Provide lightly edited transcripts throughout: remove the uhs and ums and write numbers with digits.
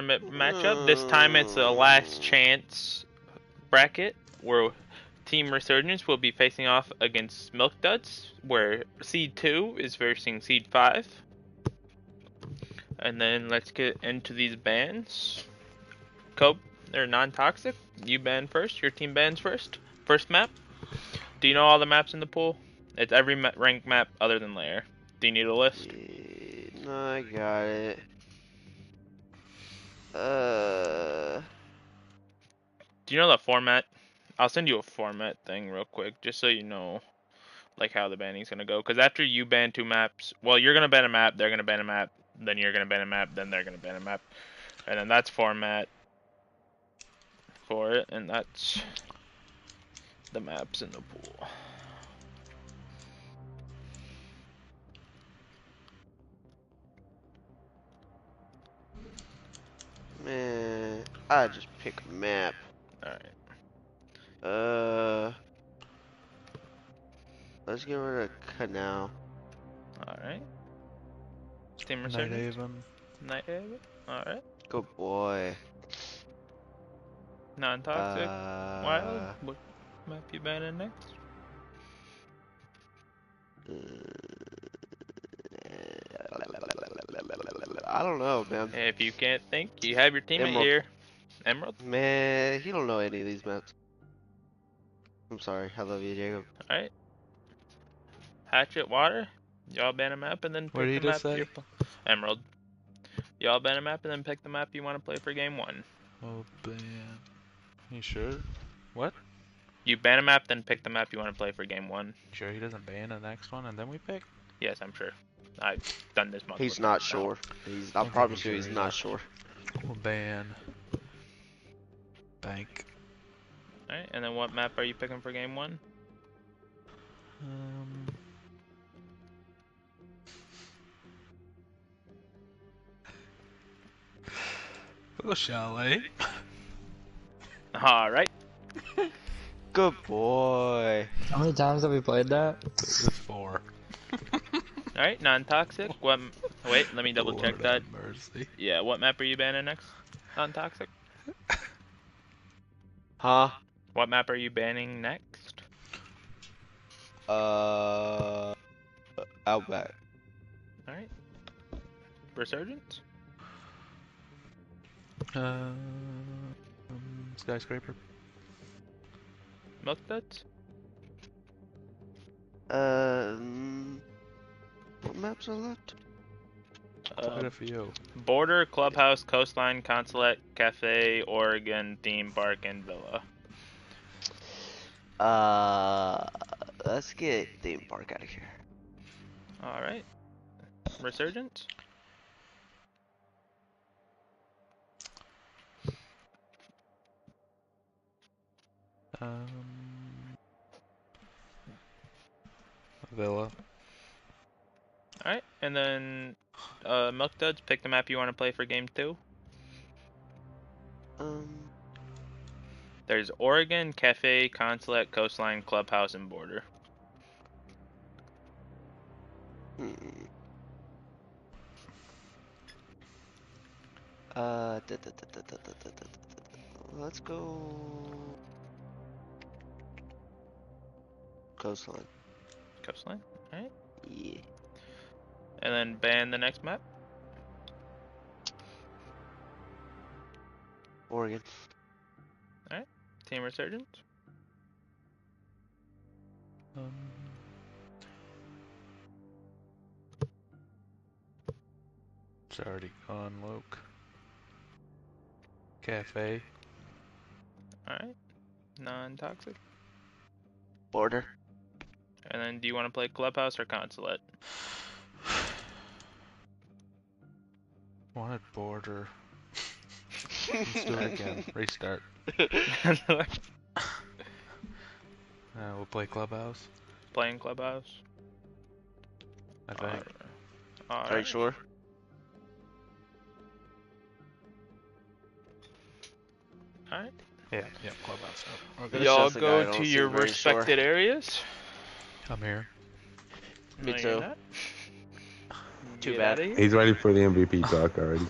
matchup. This time it's a last chance bracket where Team Resurgence will be facing off against Milk Duds, where Seed 2 is versing Seed 5. And then let's get into these bans. Cope, they're non-toxic. You ban first, your team bans first. First map. Do you know all the maps in the pool? It's every ranked map other than Lair. Do you need a list? Yeah, no, I got it. Do you know the format? I'll send you a format thing real quick, just so you know, like, how the banning's gonna go. Because after you ban 2 maps, well, you're gonna ban a map, they're gonna ban a map, then you're gonna ban a map, then they're gonna ban a map, and then that's format for it, and that's the maps in the pool. Man, I just pick a map. Alright. Let's get rid of Canal. Alright. Team Resurgence? Nighthaven. Alright. Good boy. Non-toxic. Wild. What map you banning next? I don't know, man. If you can't think, you have your teammate Emerald. here. Emerald? Man, he don't know any of these maps. I'm sorry. I love you, Jacob. Alright. Hatchet, water. Y'all ban a map and then pick the map you're Emerald. Y'all ban a map and then pick the map you want to play for game 1. Oh, ban. You sure? What? You ban a map, then pick the map you want to play for game 1. Sure he doesn't ban the next one and then we pick? Yes, I'm sure. I've done this multiple He's not times sure. I promise you, he's not sure. We'll ban. Bank. Alright, and then what map are you picking for game 1? We'll go Chalet. Alright. Good boy. How many times have we played that? This is 4. Alright, non-toxic. What? Wait, let me double check that. Mercy. Yeah, what map are you banning next? Non-toxic. Huh? What map are you banning next? Outback. Alright. Resurgence? Skyscraper. Milk Duds? What maps are left? Quite a few. Border, Clubhouse, Coastline, Consulate, Cafe, Oregon, Theme Park, and Villa. Let's get Theme Park out of here. Alright. Resurgence? Villa. Alright, and then Milk Duds, pick the map you want to play for game 2. There's Oregon, Cafe, Consulate, Coastline, Clubhouse, and Border. Let's go Coastline. Coastline? Alright. Yeah. And then ban the next map. Oregon. Alright. Team Resurgence. It's already gone, Luke. Cafe. Alright. Non-toxic. Border. And then do you want to play Clubhouse or Consulate? Wanted Border. Let's do it again. Restart. We'll play Clubhouse. Playing Clubhouse. I think. Are you sure? Alright. Yeah, Clubhouse. It's Y'all just the guy I go don't to your seem very respected areas. I'm here. Me No, too. you're not. Too Get bad. outta here. He's ready for the MVP talk already.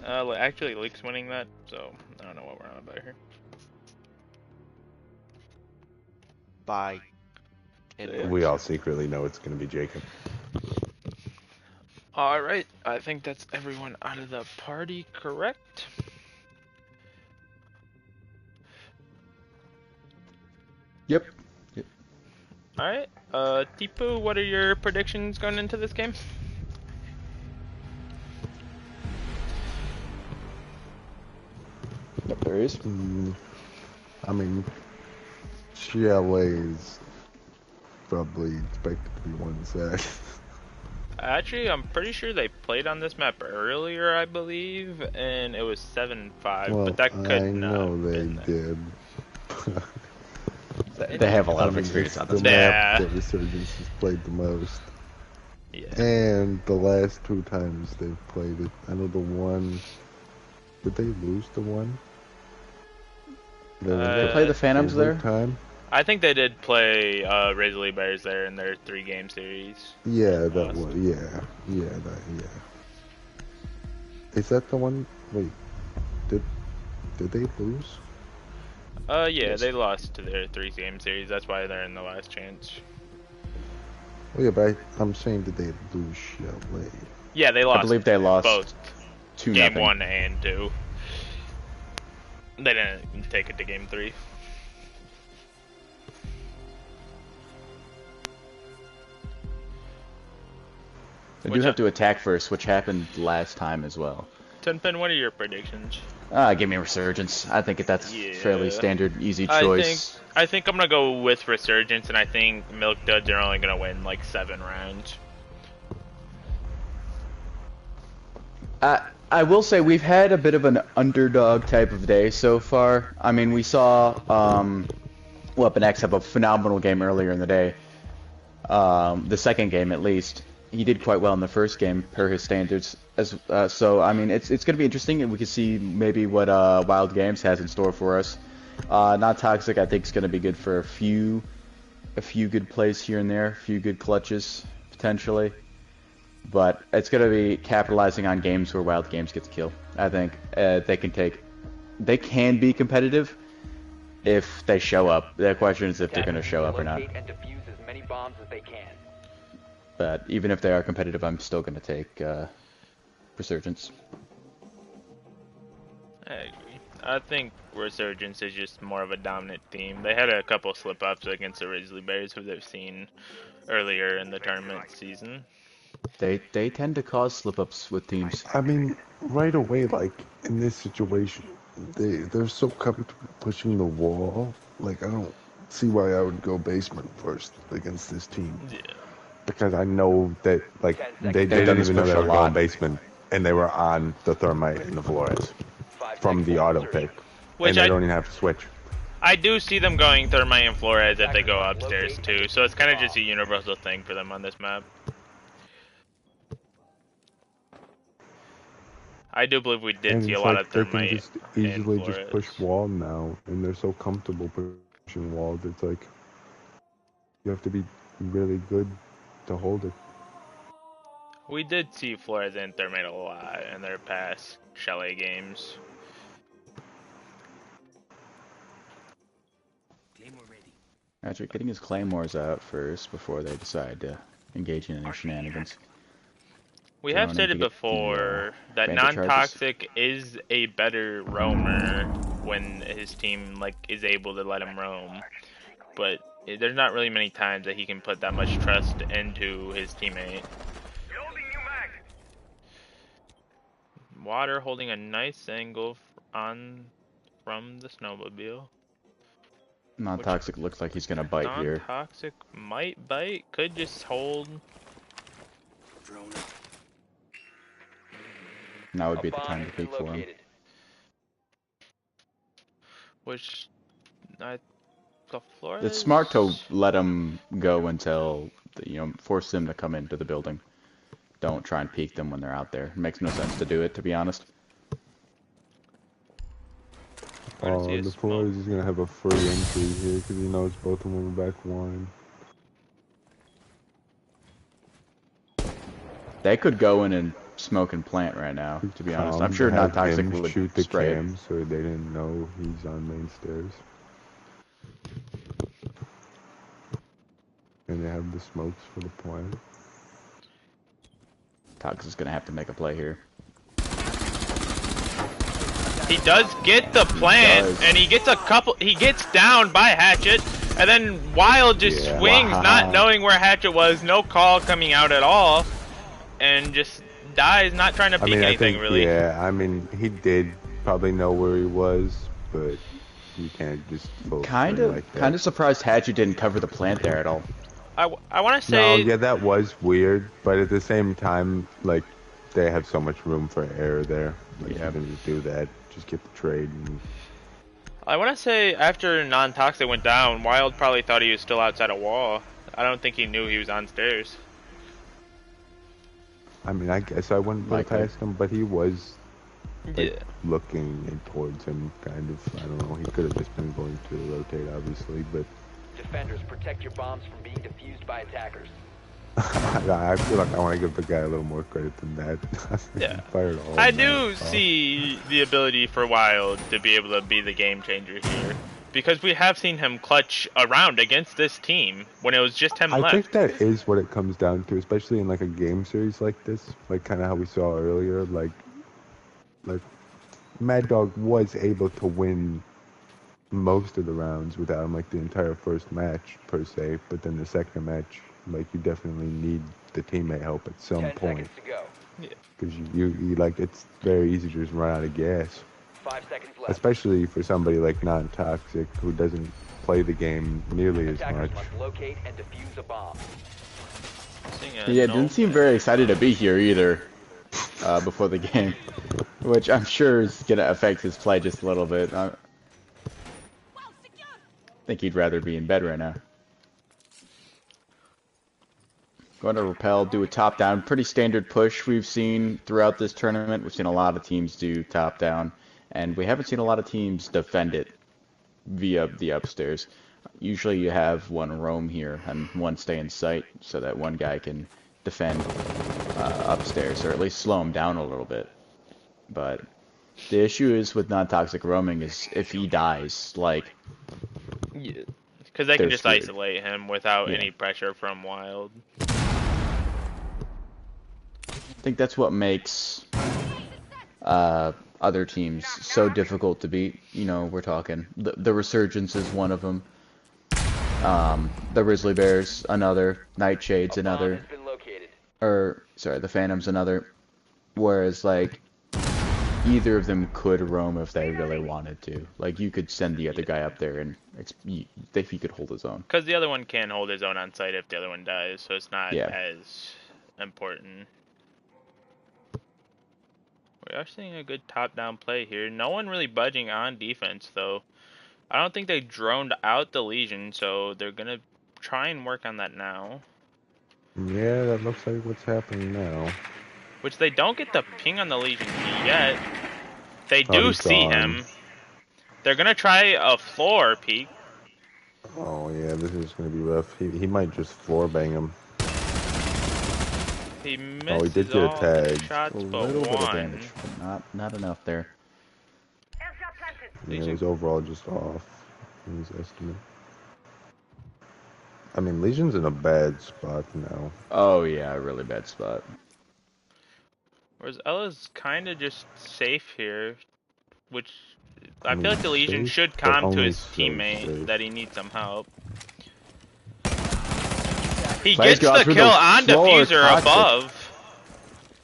Actually, Leak's winning that, so I don't know what we're on about here. Bye. And We all secretly know it's going to be Jacob. Alright, I think that's everyone out of the party, correct? Yep. Alright, Tipu, what are your predictions going into this game? Yep, there is. I mean, Chalet's probably expected to be one set. Actually, I'm pretty sure they played on this map earlier, I believe, and it was 7-5, Well, but that could I not know have they been there. did. They have a lot I of mean, experience this on is this the map. map Yeah. that Resurgence has played the most. Yeah. And the last 2 times they've played it, I know the one. Did they lose the one? They play the Phantoms there? Time? I think they did play Grizzly Bears there in their 3-game series. Yeah, that Lost. was. Yeah. Is that the one? Wait, did they lose? Yeah, Yes. they lost to their 3-game series. That's why they're in the last chance. Oh yeah, but I'm saying did they lose Chalet? Yeah, they lost. I believe they lost both 2-0. game 1 and 2. They didn't take it to game 3. They do have to attack first, which happened last time as well. Tenpin, what are your predictions? Give me Resurgence. I think that's fairly Yeah. standard, easy choice. I think I'm gonna go with Resurgence, and I think Milk Duds are only gonna win like 7 rounds. I will say we've had a bit of an underdog type of day so far. I mean, we saw Weapon X have a phenomenal game earlier in the day. The second game, at least, he did quite well in the first game per his standards. So I mean, it's going to be interesting, and we can see maybe what Wild Games has in store for us. Not Toxic, I think, is going to be good for a few good plays here and there, a few good clutches potentially. But it's going to be capitalizing on games where Wild Games gets killed. I think they can be competitive if they show up. The question is if they're going to show up or not. And defuse as many bombs as they can. But even if they are competitive, I'm still going to take Resurgence. I agree. I think Resurgence is just more of a dominant team. They had a couple slip-ups against the Grizzly Bears, who they've seen earlier in the tournament season. They tend to cause slip-ups with teams. I mean, right away, like in this situation, they're so comfortable pushing the wall. Like I don't see why I would go basement first against this team. Yeah. Because I know that like they They've didn't done this even know push they a were lot. going basement, and they were on the Thermite and the Flores from the auto pick, Which and they I- don't even have to switch. I do see them going Thermite and Flores if they go upstairs too, so it's kind of just a universal thing for them on this map. I do believe we did And see a it's lot like of they can Thermite just and easily just Flores. push wall now, and they're so comfortable pushing walls. It's like you have to be really good to hold it. We did see Flores and Thermite a lot in their past Chalet games. Actually, getting his claymores out first before they decide to engage in any shenanigans. We Don't have want said him it to get before the, that bandit charges. non-toxic is a better roamer when his team like is able to let him roam, but there's not really many times that he can put that much trust into his teammate. Water holding a nice angle from the snowmobile. Non-toxic looks like he's gonna bite here. Non-toxic might bite, could just hold. Now would A be the bomb time to has been peek for him. located. Which the Flores. It's smart to let him go until force them to come into the building. Don't try and peek them when they're out there. It makes no sense to do it, to be honest. I wanna see a The smoke. Flores is gonna have a free entry here because he knows both of them are back one. They could go in and smoking plant right now, to be honest. Calm I'm sure to have non-toxic him would shoot the spray it. cam so they didn't know he's on main stairs. And they have the smokes for the plant. Toxic's gonna have to make a play here. He does get the plant, does. and he gets down by Hatchet, and then Wild just Yeah. swings, Wow. not knowing where Hatchet was, no call coming out at all, and just dies, not trying to peek I anything think, really. yeah, I mean, he did probably know where he was, but you can't just full Kind swing of, like that. kind of surprised Hatchet didn't cover the plant there at all. I want to No, say, yeah, that was weird, but at the same time, like, they have so much room for error there. Like, Yeah. you can just do that, just get the trade. And... after non-toxic went down, Wild probably thought he was still outside a wall. I don't think he knew he was on stairs. I mean, I guess I wouldn't put it Likely. past him, but he was like, Yeah. looking in towards him, kind of. I don't know. He could have just been going to rotate, obviously, but Defenders, protect your bombs from being defused by attackers. I feel like I want to give the guy a little more credit than that. Yeah. He fired all I that do off. see the ability for Wild to be able to be the game changer here. Because we have seen him clutch around against this team when it was just him I left. think that is what it comes down to, especially in like a game series like this, like kind of how we saw earlier. Like Mad Dog was able to win most of the rounds without him, like the entire first match per se. But then the second match, like you definitely need the teammate help at some 10 point seconds to go. because you like it's very easy to just run out of gas, 5 seconds left. especially for somebody like non-toxic who doesn't play the game nearly as Attackers much. must locate and defuse a bomb. Yeah, didn't seem very excited to be here either before the game, which I'm sure is going to affect his play just a little bit. I think he'd rather be in bed right now. Going to repel, do a top down, pretty standard push we've seen throughout this tournament. We've seen a lot of teams do top down, and we haven't seen a lot of teams defend it via the upstairs. Usually you have one roam here and one stay in sight so that one guy can defend upstairs, or at least slow him down a little bit. But the issue is with non-toxic roaming is if he dies, like, Yeah. Because they can They're just screwed. isolate him without Yeah. any pressure from Wild. I think that's what makes other teams so difficult to beat. You know, we're talking the Resurgence is one of them. The Grizzly Bears, another. Nightshade's A bomb another. has been located. Or sorry, the Phantom's another. Whereas like either of them could roam if they really wanted to. Like you could send the other guy up there and if he could hold his own. Because the other one can hold his own on site if the other one dies, so it's not Yeah. as important. We are seeing a good top-down play here. No one really budging on defense, though. I don't think they droned out the Legion, so they're going to try and work on that now. Yeah, that looks like what's happening now. Which they don't get the ping on the Legion yet. They Oh, do he's see gone. him. They're going to try a floor peek. Oh yeah, this is gonna be rough. He might just floor bang him. He misses Oh, he did get a all the tag. shots A but little bit of one. damage, but not enough there. Yeah, it was overall just off in his estimate. I mean, Legion's in a bad spot now. Oh yeah, a really bad spot. Whereas Ella's kind of just safe here, which I mean, feel like the Legion safe, should but calm to only his so teammate safe. that he needs some help. He Plays gets go the through kill the on floor, Diffuser Toxic. above.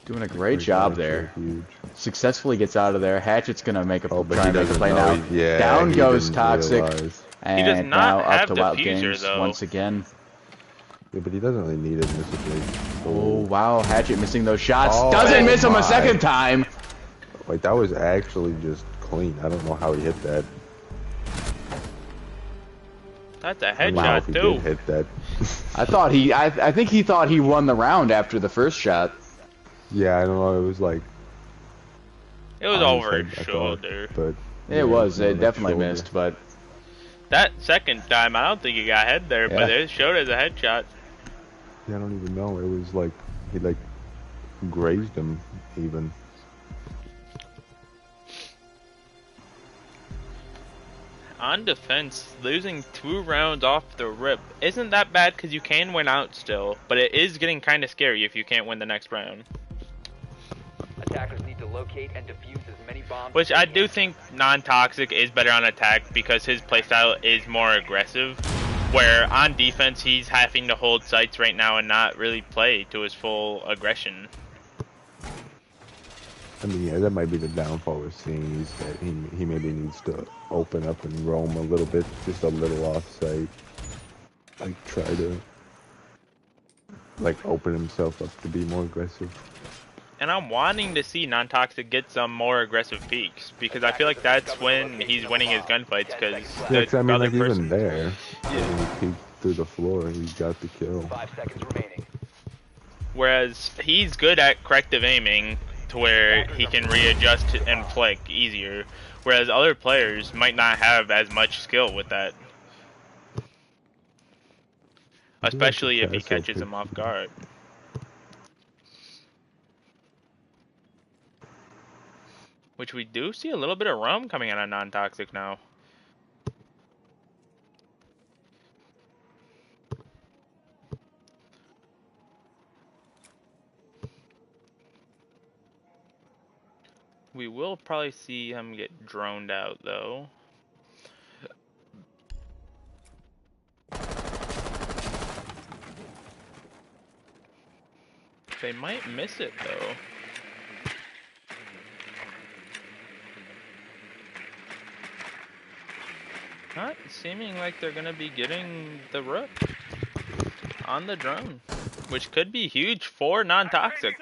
Doing a great job Those guys are there. Huge. Successfully gets out of there. Hatchet's gonna make a Oh, but try he and make a doesn't play know. now. Yeah, Down he goes didn't Toxic, realize. and He does now not up have to Wild Diffuser, Games though. once again. Yeah, but he doesn't really need it in this situation. Oh wow, Hatchet missing those shots. Oh, Doesn't miss him my. a second time. Wait, that was actually just clean. I don't know how he hit that. That's a I don't know if headshot he too. did hit that. I think he thought he won the round after the first shot. Yeah, I don't know. It was like It was on over head, his I thought, shoulder. but It yeah, was. on It the definitely shoulder. missed, but That second time, I don't think he got head there, but Yeah. it showed as a headshot. Yeah, I don't even know. It was like he like grazed him even. On defense, losing 2 rounds off the rip isn't that bad because you can win out still, but it is getting kind of scary if you can't win the next round. Attackers need to locate and defuse as many bombs. Which I do think non-toxic is better on attack because his playstyle is more aggressive. Where on defense he's having to hold sights right now and not really play to his full aggression. I mean, yeah, that might be the downfall we're seeing is that he maybe needs to open up and roam a little bit, just a little off-site. Like, try to, like, open himself up to be more aggressive. And I'm wanting to see non-toxic get some more aggressive peaks because I feel like that's when he's winning his gunfights because Yeah, 'cause I mean, other like, even person. there, when he peeked through the floor, he got the kill. 5 seconds remaining. Whereas he's good at corrective aiming to where he can readjust and flick easier. Whereas other players might not have as much skill with that. Especially if he catches him off guard. Which we do see a little bit of rum coming out of non-toxic now. We will probably see him get droned out though. They might miss it though. Not seeming like they're gonna be getting the rook on the drone, which could be huge for non-toxic.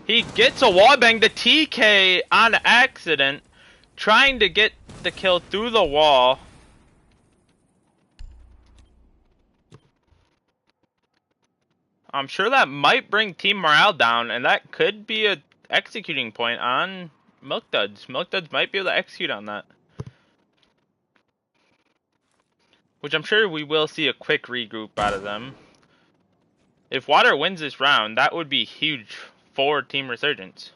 He gets a wallbang, the TK on accident, trying to get the kill through the wall. I'm sure that might bring team morale down, and that could be a executing point on Milk Duds. Milk Duds might be able to execute on that. Which I'm sure we will see a quick regroup out of them. If Water wins this round, that would be huge for Team Resurgence.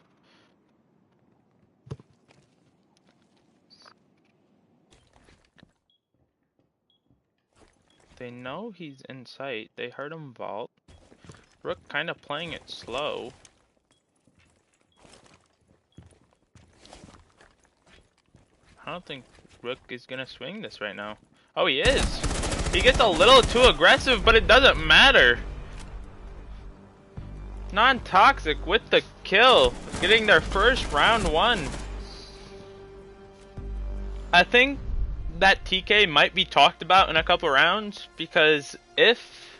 They know he's in sight. They heard him vault. Rook kind of playing it slow. I don't think Rook is gonna swing this right now. Oh, he is! He gets a little too aggressive, but it doesn't matter. Non-toxic with the kill, getting their first round won. I think that TK might be talked about in a couple rounds, because if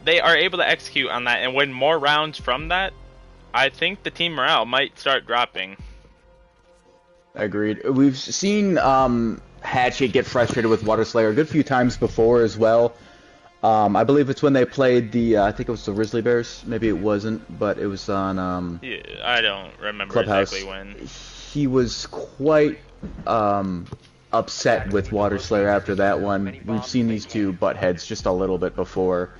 they are able to execute on that and win more rounds from that, I think the team morale might start dropping. Agreed. We've seen Hatchet get frustrated with Water Slayer a good few times before as well. I believe it's when they played the, I think it was the Grizzly Bears. Maybe it wasn't, but it was on Yeah, I don't remember Clubhouse. exactly when. He was quite upset with Water Slayer after that one. We've seen these two butt heads just a little bit before.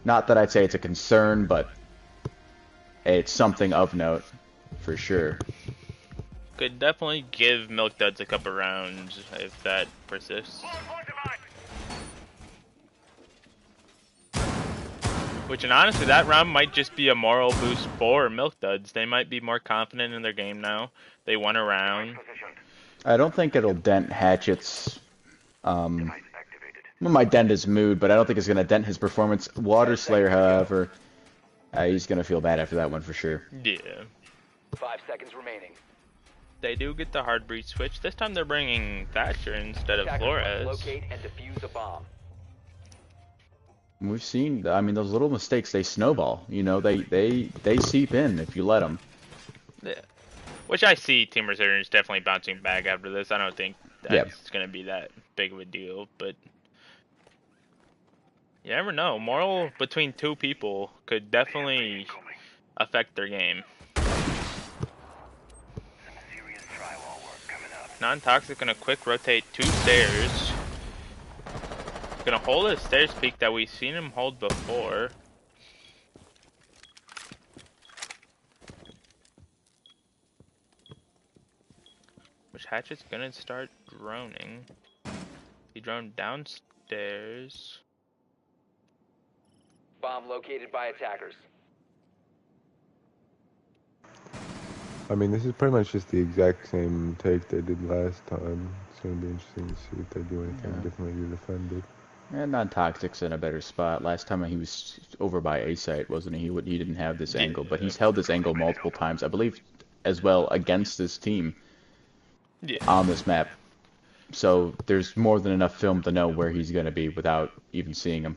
Not that I'd say it's a concern, but it's something of note, for sure. Could definitely give Milk Duds a couple rounds if that persists. Which, and honestly, that round might just be a moral boost for Milk Duds. They might be more confident in their game now. They won a round. I don't think it'll dent Hatchet's, it might dent his mood, but I don't think it's going to dent his performance. Water Slayer, however, he's going to feel bad after that one for sure. Yeah. 5 seconds remaining. They do get the hard breach switch. This time they're bringing Thatcher instead of Attackers Flores. must locate and defuse a bomb. We've seen, I mean, those little mistakes, they snowball. You know, they seep in if you let them. Yeah. Which I see Team Resurgence definitely bouncing back after this. I don't think that's going to be that big of a deal, but you never know. Moral between two people could definitely affect their game. Non-toxic gonna quick rotate 2 stairs. Gonna hold a stairs peak that we've seen him hold before. Which Hatchet's gonna start droning. He droned downstairs. Bomb located by attackers. I mean, this is pretty much just the exact same take they did last time. It's going to be interesting to see if they do anything differently to defend it. And non-toxic's in a better spot. Last time he was over by A site, wasn't he? He didn't have this angle, but he's held this angle multiple times, I believe, as well against this team on this map. So there's more than enough film to know where he's going to be without even seeing him.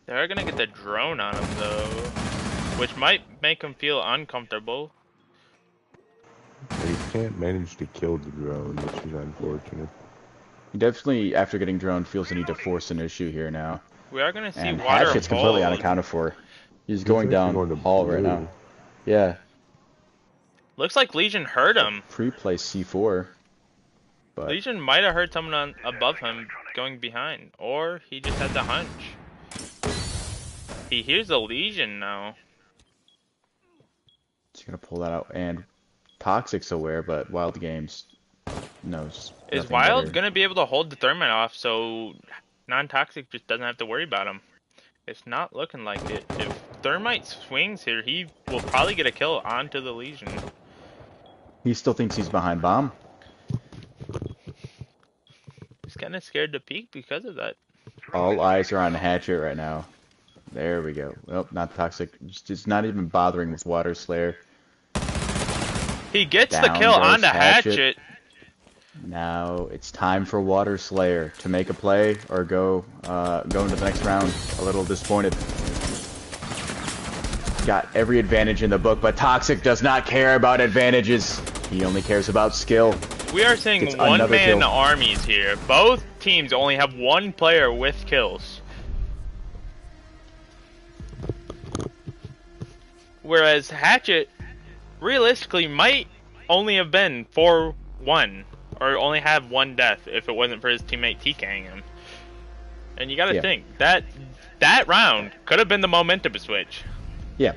They're gonna get the drone on him though, which might make him feel uncomfortable. He can't manage to kill the drone, which is unfortunate. He definitely, after getting droned, feels the need to force an issue here now. We are gonna see And water Hatchet's completely hold. unaccounted for. He's going down going to hall right blue. now. Yeah. Looks like Legion heard him. Pre-play C4. But Legion might have heard someone above him going behind, or he just had the hunch. He hears the Legion now. he's going to pull that out. And Toxic's aware, but Wild Games knows. Is nothing Wild better. gonna be able to hold the Thermite off so non-toxic just doesn't have to worry about him? It's not looking like it. If Thermite swings here, he will probably get a kill onto the Legion. He still thinks he's behind bomb. He's kind of scared to peek because of that. All eyes are on Hatchet right now. There we go. Well, not Toxic. Just not even bothering with Water Slayer. He gets Down the kill goes onto Hatchet. Hatchet. Now it's time for Water Slayer to make a play or go into the next round. A little disappointed. Got every advantage in the book, but Toxic does not care about advantages. He only cares about skill. We are seeing Gets another one-man kill. armies here. Both teams only have one player with kills. Whereas Hatchet, realistically, might only have been 4-1. Or only have one death if it wasn't for his teammate TKing him. And you gotta think, that round could have been the momentum switch. Yeah.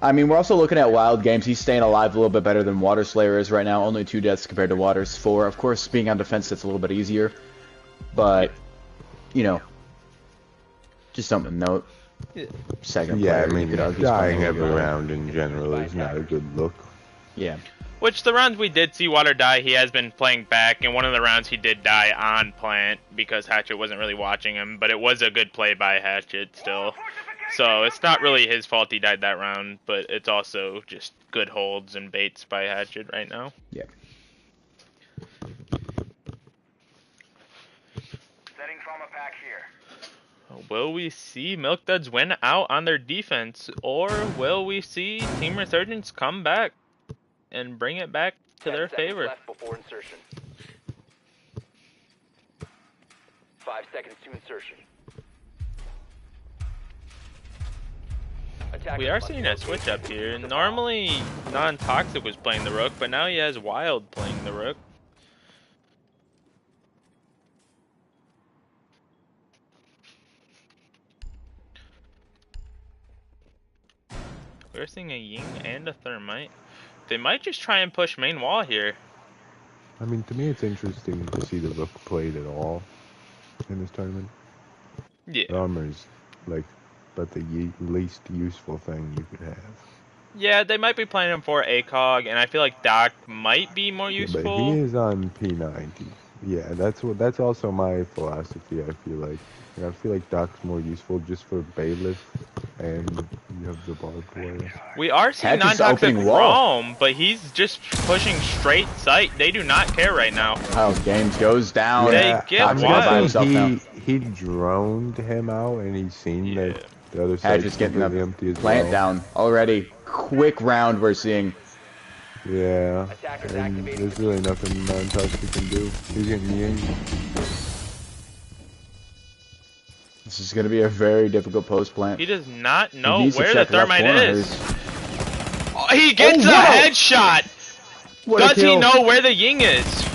I mean, we're also looking at Wild Games. He's staying alive a little bit better than Water Slayer is right now. Only 2 deaths compared to Water's 4. Of course, being on defense, that's a little bit easier. But, you know, just something to note. Second Yeah, player, I you mean, could argue, dying probably every good. round in general is not a good look. Yeah. Which, the rounds we did see Water die, he has been playing back. And one of the rounds he did die on plant because Hatchet wasn't really watching him. But it was a good play by Hatchet still. So it's not really his fault he died that round. But it's also just good holds and baits by Hatchet right now. Yeah. Setting trauma pack here. Will we see Milk Duds win out on their defense? Or will we see Team Resurgence come back and bring it back to 10 their seconds favor? left before insertion. 5 seconds to insertion. We are seeing a switch up here. Normally, Non-Toxic was playing the Rook, but now he has Wild playing the Rook. We're seeing a Ying and a Thermite. They might just try and push main wall here. I mean, to me, it's interesting to see the Rook played at all in this tournament. Yeah. Armor's like, but the least useful thing you could have. Yeah, they might be playing him for ACOG, and I feel like Doc might be more Yeah, useful. but he is on P90. Yeah, that's also my philosophy. I feel like. I feel like Doc's more useful just for bailiff, and you have the barbed wire. We are seeing Hatchet's Non-Toxic opening wall. roam, but he's just pushing straight sight. They do not care right now. Wild Games goes down. They get Toxic wild. by himself now. He droned him out, and he's seen that the other side's Hatchet's getting completely the empty as plant well. down already. Quick round we're seeing. Yeah, Attackers and activated. there's really nothing Non-Toxic can do. He's getting Ying. This is going to be a very difficult post plant. He does not He know needs to where the check left Thermite corner. is. Oh, he gets Oh, a wow. headshot! What a Does he kill. know where the Ying is?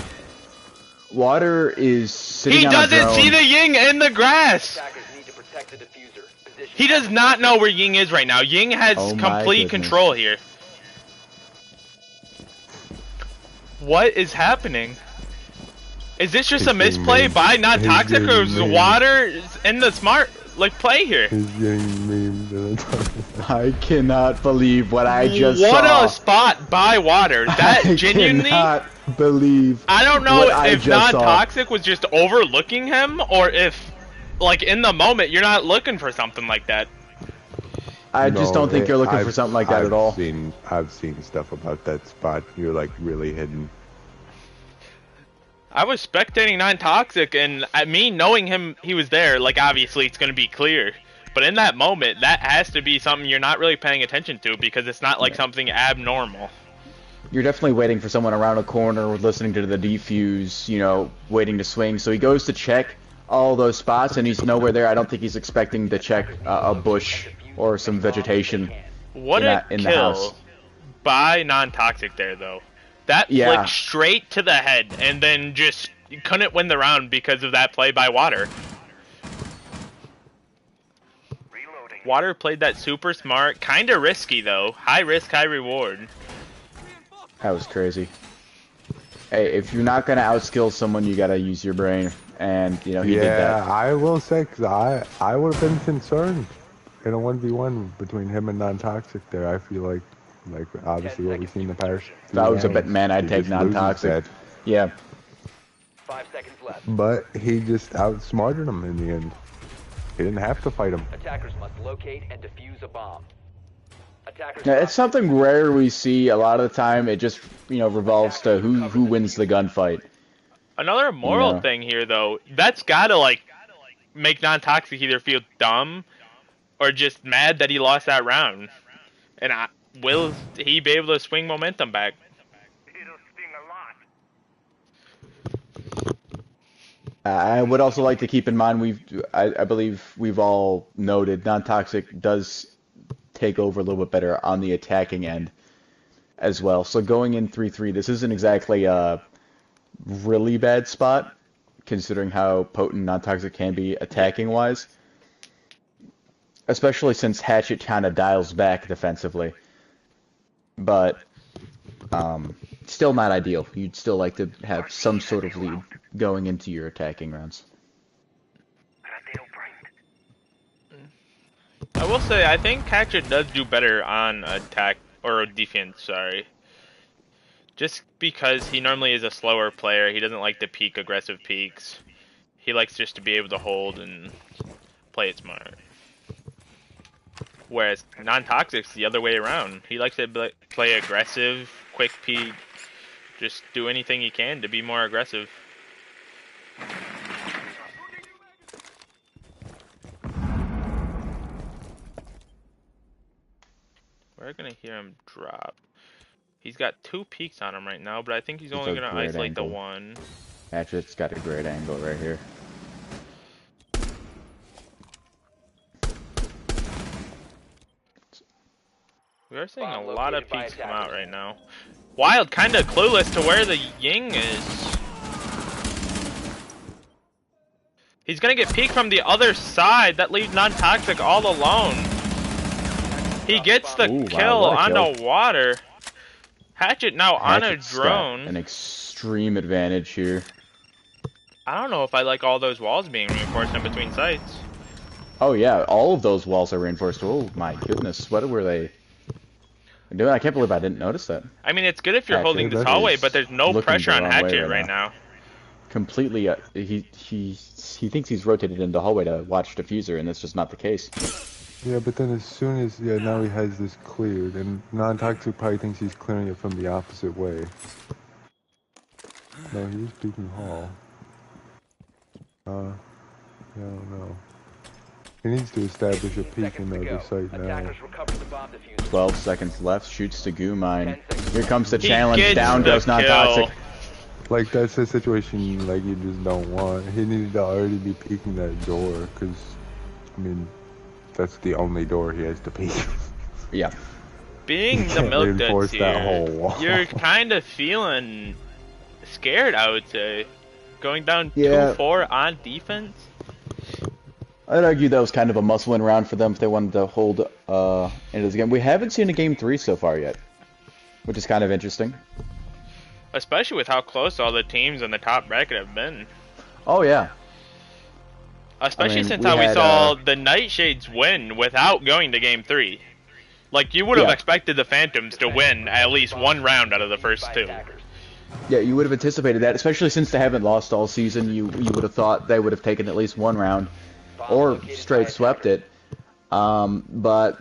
Water is sitting He on a doesn't drone. see the Ying in the grass! Attackers need to protect the diffuser. Position. He does not know where Ying is right now. Ying has Oh my complete goodness. control here. What is happening? Is this just He's a misplay getting by not he's toxic, or getting is memed. water in the smart play here? He's getting memed. And I'm talking about- I cannot believe what I just What saw. a spot by water. That I genuinely. cannot believe. I don't know what I if just saw. non-toxic was just overlooking him, or if, like, in the moment you're not looking for something like that. I just No, don't think you're looking for something like that at all. I've seen stuff about that spot. You're like really hidden. I was spectating non-toxic, and me knowing him, he was there. Like, obviously it's gonna be clear, but in that moment, that has to be something you're not really paying attention to, because it's not like something abnormal. You're definitely waiting for someone around a corner, listening to the defuse, you know, waiting to swing. So he goes to check all those spots, and he's nowhere there. I don't think he's expecting to check a bush or some vegetation What in the house. kill by non-toxic there, though. That Yeah. flicked straight to the head, and then just couldn't win the round because of that play by Water. Water played that super smart, kinda risky though. High risk, high reward. That was crazy. Hey, if you're not gonna outskill someone, you gotta use your brain, and you know he did that. I will say, cause I would have been concerned in a 1v1 between him and non-toxic there. I feel like obviously what we've seen in the past. If I was a bet man, I'd take non-toxic. Yeah. 5 seconds left. But he just outsmarted him in the end. He didn't have to fight him. Attackers must locate and defuse a bomb. Attackers. Yeah, it's something rare we see. A lot of the time, it just revolves to who wins the gunfight. Another moral Yeah. thing here though, that's gotta like make non-toxic either feel dumb or just mad that he lost that round. And will he be able to swing momentum back? I would also like to keep in mind I believe we've all noted non-toxic does take over a little bit better on the attacking end as well. So going in 3-3, this isn't exactly a really bad spot considering how potent non-toxic can be attacking wise. Especially since Hatchet kind of dials back defensively. But still not ideal. You'd still like to have some sort of lead going into your attacking rounds. I will say, I think Hatchet does do better on attack, or defense, sorry. Just because he normally is a slower player, he doesn't like to peek aggressive peaks. He likes just to be able to hold and play it smart. Whereas non-toxic's the other way around. He likes to play aggressive, quick peek, just do anything he can to be more aggressive. We're gonna hear him drop. He's got 2 peaks on him right now, but I think he's only a gonna great isolate the angle. one. Hatchet's got a great angle right here. We are seeing a Bomb lot of located by peaks come attackers. out right now. Wild kinda clueless to where the Ying is. He's gonna get peeked from the other side. That leaves non-toxic all alone. He gets the Ooh, wow, kill what a on kill. the water. Hatchet now on a Hatchet's got drone. an extreme advantage here. I don't know if I like all those walls being reinforced in between sites. Oh yeah, all of those walls are reinforced. Oh my goodness, what were they doing? I can't believe I didn't notice that. I mean, it's good if you're Hatchet holding this that hallway, is but there's no looking pressure the on wrong way Hatchet right right now. Completely, he thinks he's rotated into the hallway to watch diffuser, and that's just not the case. Yeah, but then as soon as now he has this cleared, and non-toxic probably thinks he's clearing it from the opposite way. No, he's peeking hall. Yeah, I don't know. He needs to establish a peek in Seconds the to go. other site now. Attackers recovered the bomb diffuser. 12 seconds left. Shoots to goo mine. 10 seconds. Here comes the He challenge. gets Down the goes non-toxic. kill. Like, that's a situation, like, you just don't want. He needed to already be peeking that door, because, I mean, that's the only door he has to peek. Yeah. Being You the can't milk reinforce duds that here, whole wall. you're kind of feeling scared, I would say. Going down Yeah. 2-4 on defense. I'd argue that was kind of a must-win round for them if they wanted to hold into this game. We haven't seen a game 3 so far yet, which is kind of interesting. Especially with how close all the teams in the top bracket have been. Oh yeah. Especially since we how we had, saw the Nightshades win without going to Game 3. Like, you would have Yeah. expected the Phantoms to win at least one round out of the first two. Yeah, you would have anticipated that, especially since they haven't lost all season. You would have thought they would have taken at least one round, or straight swept it. But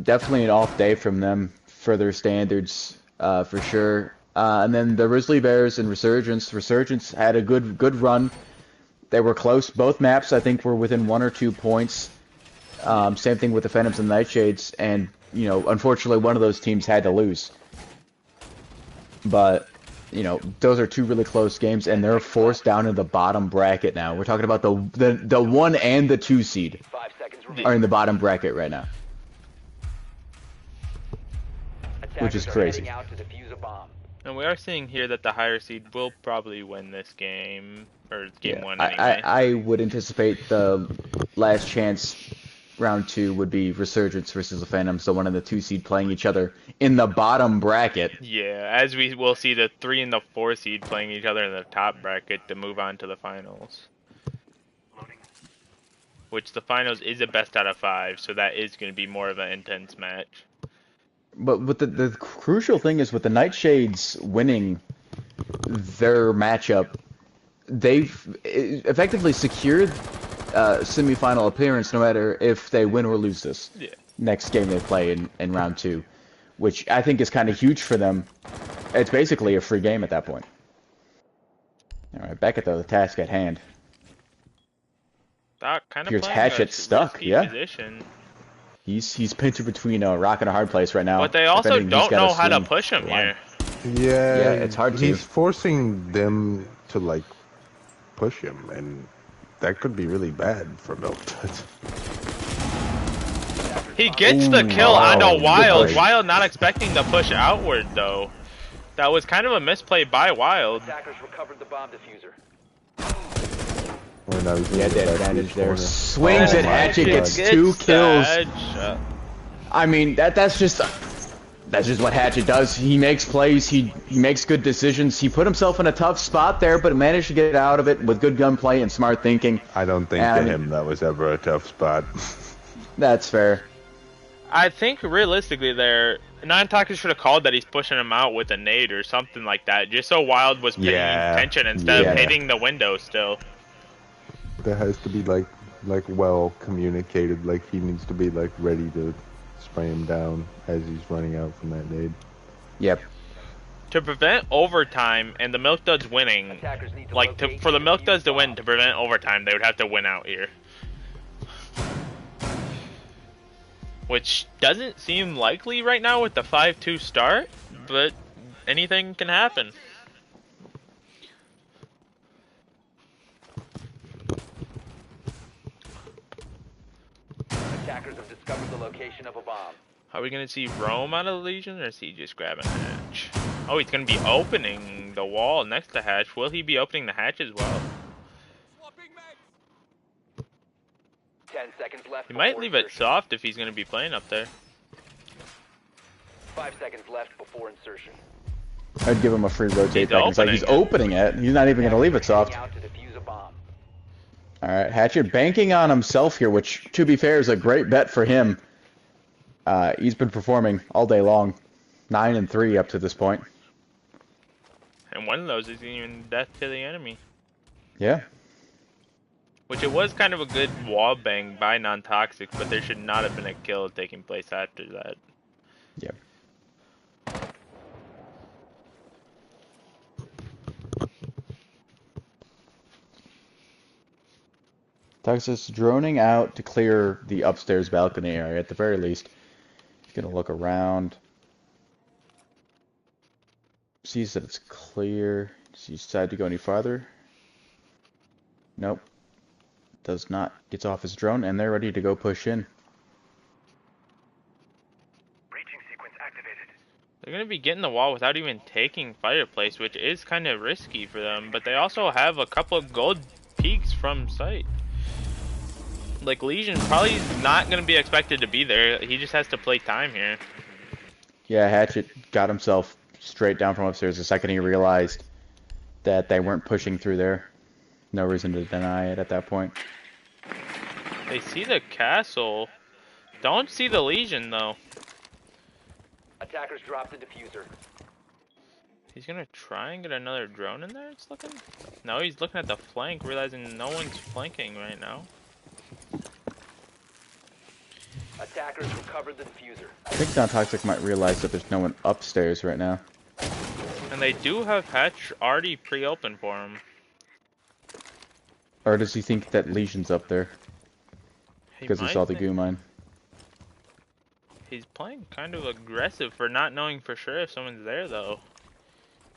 definitely an off day from them for their standards, for sure. And then the Grizzly Bears and Resurgence. Resurgence had a good run. They were close. Both maps, I think, were within 1 or 2 points. Same thing with the Phantoms and Nightshades. And, you know, unfortunately, one of those teams had to lose. But, you know, those are 2 really close games, and they're forced down in the bottom bracket now. We're talking about the 1 and the 2 seed are in the bottom bracket right now. Which is crazy. And we are seeing here that the higher seed will probably win this game, or game 1 anyway. I would anticipate the last chance round 2 would be Resurgence versus the Phantoms, the 1 and the 2 seed playing each other in the bottom bracket. Yeah, as we will see the 3 and the 4 seed playing each other in the top bracket to move on to the finals. Which the finals is a best out of 5, so that is going to be more of an intense match. But with the crucial thing is with the Nightshades winning their matchup, they've effectively secured semifinal appearance no matter if they win or lose this next game they play in round 2, which I think is kind of huge for them. It's basically a free game at that point. All right, back at the task at hand. Kind of Here's playing Hatchet a stuck, risky yeah. Position. He's pinching between a rock and a hard place right now. But they also Depending, don't know how to swing push him here. Yeah, it's hard to. He's forcing them to like push him, and that could be really bad for Milktuds. He gets the kill onto Wild. Wild not expecting the push outward though. That was kind of a misplay by Wild. Attackers recovered the bomb diffuser. Yeah, that advantage there. Swings and Hatchet gets 2 kills. I mean, that's just what Hatchet does. He makes plays. He makes good decisions. He put himself in a tough spot there, but managed to get out of it with good gunplay and smart thinking. I don't think to him that was ever a tough spot. That's fair. I think realistically there, Non-Toxic should have called that he's pushing him out with a nade or something like that, just so Wild was paying attention instead of hitting the window still. There has to be like well communicated, like he needs to be like ready to spray him down as he's running out from that nade. Yep. To prevent overtime and the Milk Duds winning, like for the Milk Duds to win, to prevent overtime, they would have to win out here. Which doesn't seem likely right now with the 5-2 start, but anything can happen. Attackers have discovered the location of a bomb. Are we gonna see Rome out of the Legion, or is he just grabbing Hatch? Oh, he's gonna be opening the wall next to Hatch. Will he be opening the Hatch as well? 10 seconds left. He might leave it soft if he's gonna be playing up there. 5 seconds left before insertion. I'd give him a free rotate back. It's like he's opening it. He's not even gonna leave it soft. Alright, Hatchet banking on himself here, which, to be fair, is a great bet for him. He's been performing all day long. 9 and 3 up to this point. And one of those is even death to the enemy. Yeah. Which it was kind of a good wall bang by Non-Toxic, but there should not have been a kill taking place after that. Yep. Texas droning out to clear the upstairs balcony area at the very least. He's gonna look around. Sees that it's clear. Does he decide to go any farther? Nope. Does not. Gets off his drone and they're ready to go push in. Breaching sequence activated. They're going to be getting the wall without even taking Fireplace, which is kind of risky for them, but they also have a couple of gold peaks from sight. Like, Legion probably not going to be expected to be there. He just has to play time here. Yeah, Hatchet got himself straight down from upstairs the second he realized that they weren't pushing through there. No reason to deny it at that point. They see the castle. Don't see the Legion, though. Attackers dropped the diffuser. He's gonna try and get another drone in there, it's looking? No, he's looking at the flank, realizing no one's flanking right now. Attackers recovered the diffuser. I think Non-Toxic might realize that there's no one upstairs right now. And they do have hatch already pre-open for him. Or does he think that Legion's up there? Because he might saw the think- goo mine. He's playing kind of aggressive for not knowing for sure if someone's there, though.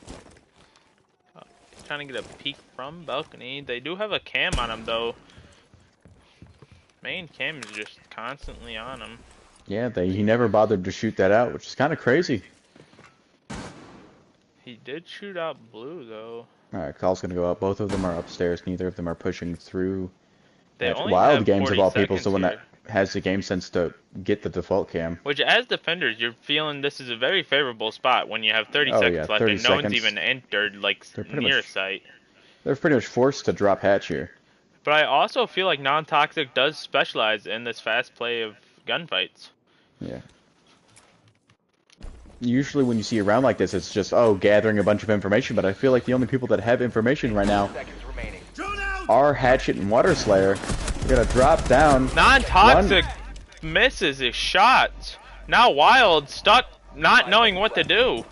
He's trying to get a peek from balcony. They do have a cam on him, though. Main cam is just constantly on him. Yeah, he never bothered to shoot that out, which is kind of crazy. He did shoot out blue, though. Alright, call's gonna go up. Both of them are upstairs. Neither of them are pushing through. They only Wild have Games 40 of all people, seconds someone here. that has the game sense to get the default cam. Which, as defenders, you're feeling this is a very favorable spot when you have 30 Oh, seconds yeah, left 30 and no one's seconds. even entered, like, They're pretty near much- sight. They're pretty much forced to drop hatch here. But I also feel like Non-Toxic does specialize in this fast play of gunfights. Yeah. Usually when you see a round like this, it's just, oh, gathering a bunch of information, but I feel like the only people that have information right now Seconds remaining. are Hatchet and Water Slayer. They're gonna drop down. Non-Toxic misses his shots. Now Wild stuck not knowing what to do.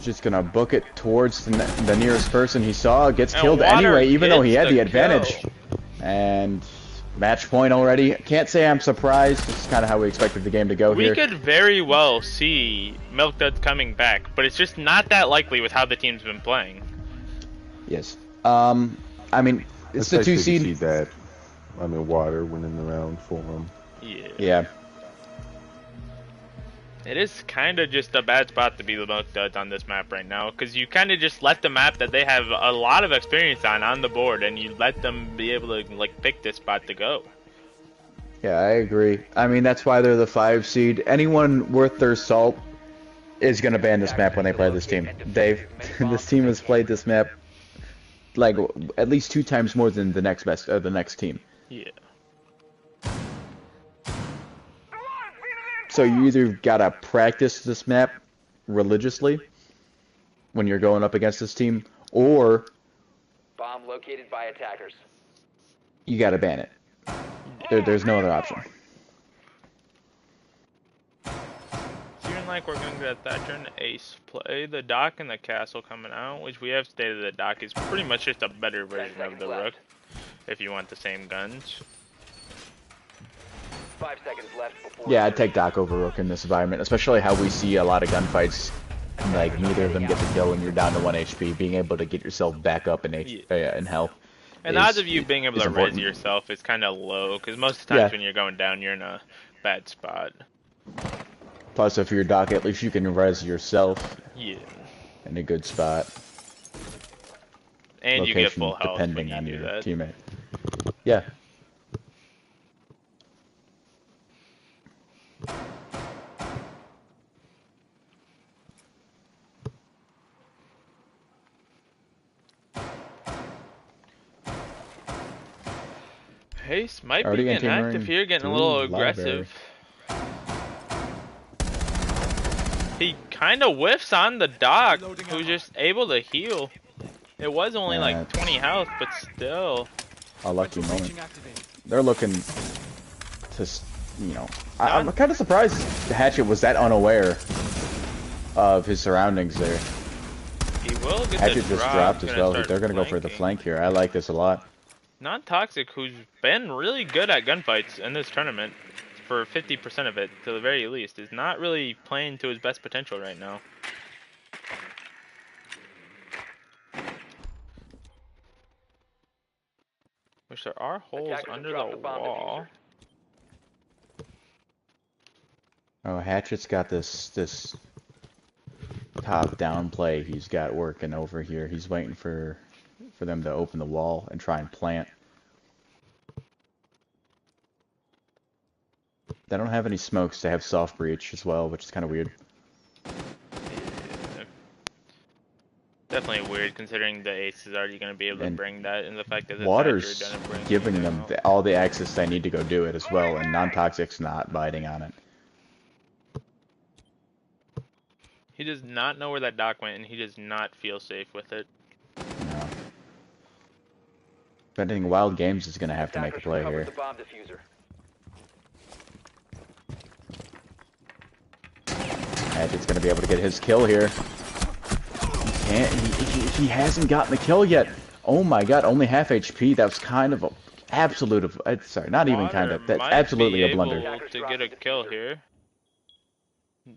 Just gonna book it towards the nearest person he saw. Gets And killed Water anyway, even though he gets had the the advantage. kill. And match point already. Can't say I'm surprised. This is kind of how we expected the game to go We here. could very well see Milk Duds coming back, but it's just not that likely with how the team's been playing. Yes. I mean, it's the Especially 2 to seed. see that, I mean, Water winning the round for him. Yeah. Yeah. It is kind of just a bad spot to be the Milk Duds on this map right now, because you kind of just let the map that they have a lot of experience on the board, and you let them be able to, like, pick this spot to go. Yeah, I agree. I mean, that's why they're the 5 seed. Anyone worth their salt is gonna ban this map when they play this team. This team has played this map like at least 2 times more than the next team. Yeah. So you either gotta practice this map religiously when you're going up against this team, or Bomb located by attackers. you gotta ban it. There's no other option. Feeling like we're gonna get a Thatcher and Ace play. The Dock and the Castle coming out, which we have stated the Dock is pretty much just a better version of the Rook, if you want the same guns. 5 seconds left before. Yeah, I'd take Doc over Rook in this environment, especially how we see a lot of gunfights. Like, neither of them get the kill when you're down to 1 HP. Being able to get yourself back up in health. And the odds of you being able is to res important. yourself is kind of low, because most of the times Yeah. when you're going down, you're in a bad spot. Plus, if you're Doc, at least you can res yourself Yeah. in a good spot. And you get Location full health when depending you on do your that. teammate. Yeah. Pace might Already be getting anti-marine active here, getting a through little library. aggressive. He kind of whiffs on the Doc, who's just able to heal. It was only like 20 health, but still. A lucky moment. They're looking to, I'm kind of surprised Hatchet was that unaware of his surroundings there. He will get Hatchet the just drop. dropped as Gonna well. start They're going to go for the flanking. flank here. I like this a lot. Non-Toxic, who's been really good at gunfights in this tournament, for 50% of it, to the very least, is not really playing to his best potential right now. Which there are holes Attackers have under dropped the the bomb wall. Oh, Hatchet's got this top-down play he's got working over here. He's waiting for them to open the wall and try and plant. They don't have any smokes. They have soft breach as well, which is kind of weird. Definitely weird considering the ace is already going to be able to And bring that, and the fact that the Water's Thatcher doesn't bring giving anything them else. all the access they need to go do it as well, and non-toxic's not biting on it. He does not know where that dock went, and he does not feel safe with it. No. If anything, Wild Games is gonna have to make a Attackers play recovered here. the bomb diffuser. Hatchet's gonna be able to get his kill here. He hasn't gotten the kill yet. Oh my god, only half HP. That was kind of a sorry, not even kind of. That's Water absolutely a might be blunder. able to get a kill here.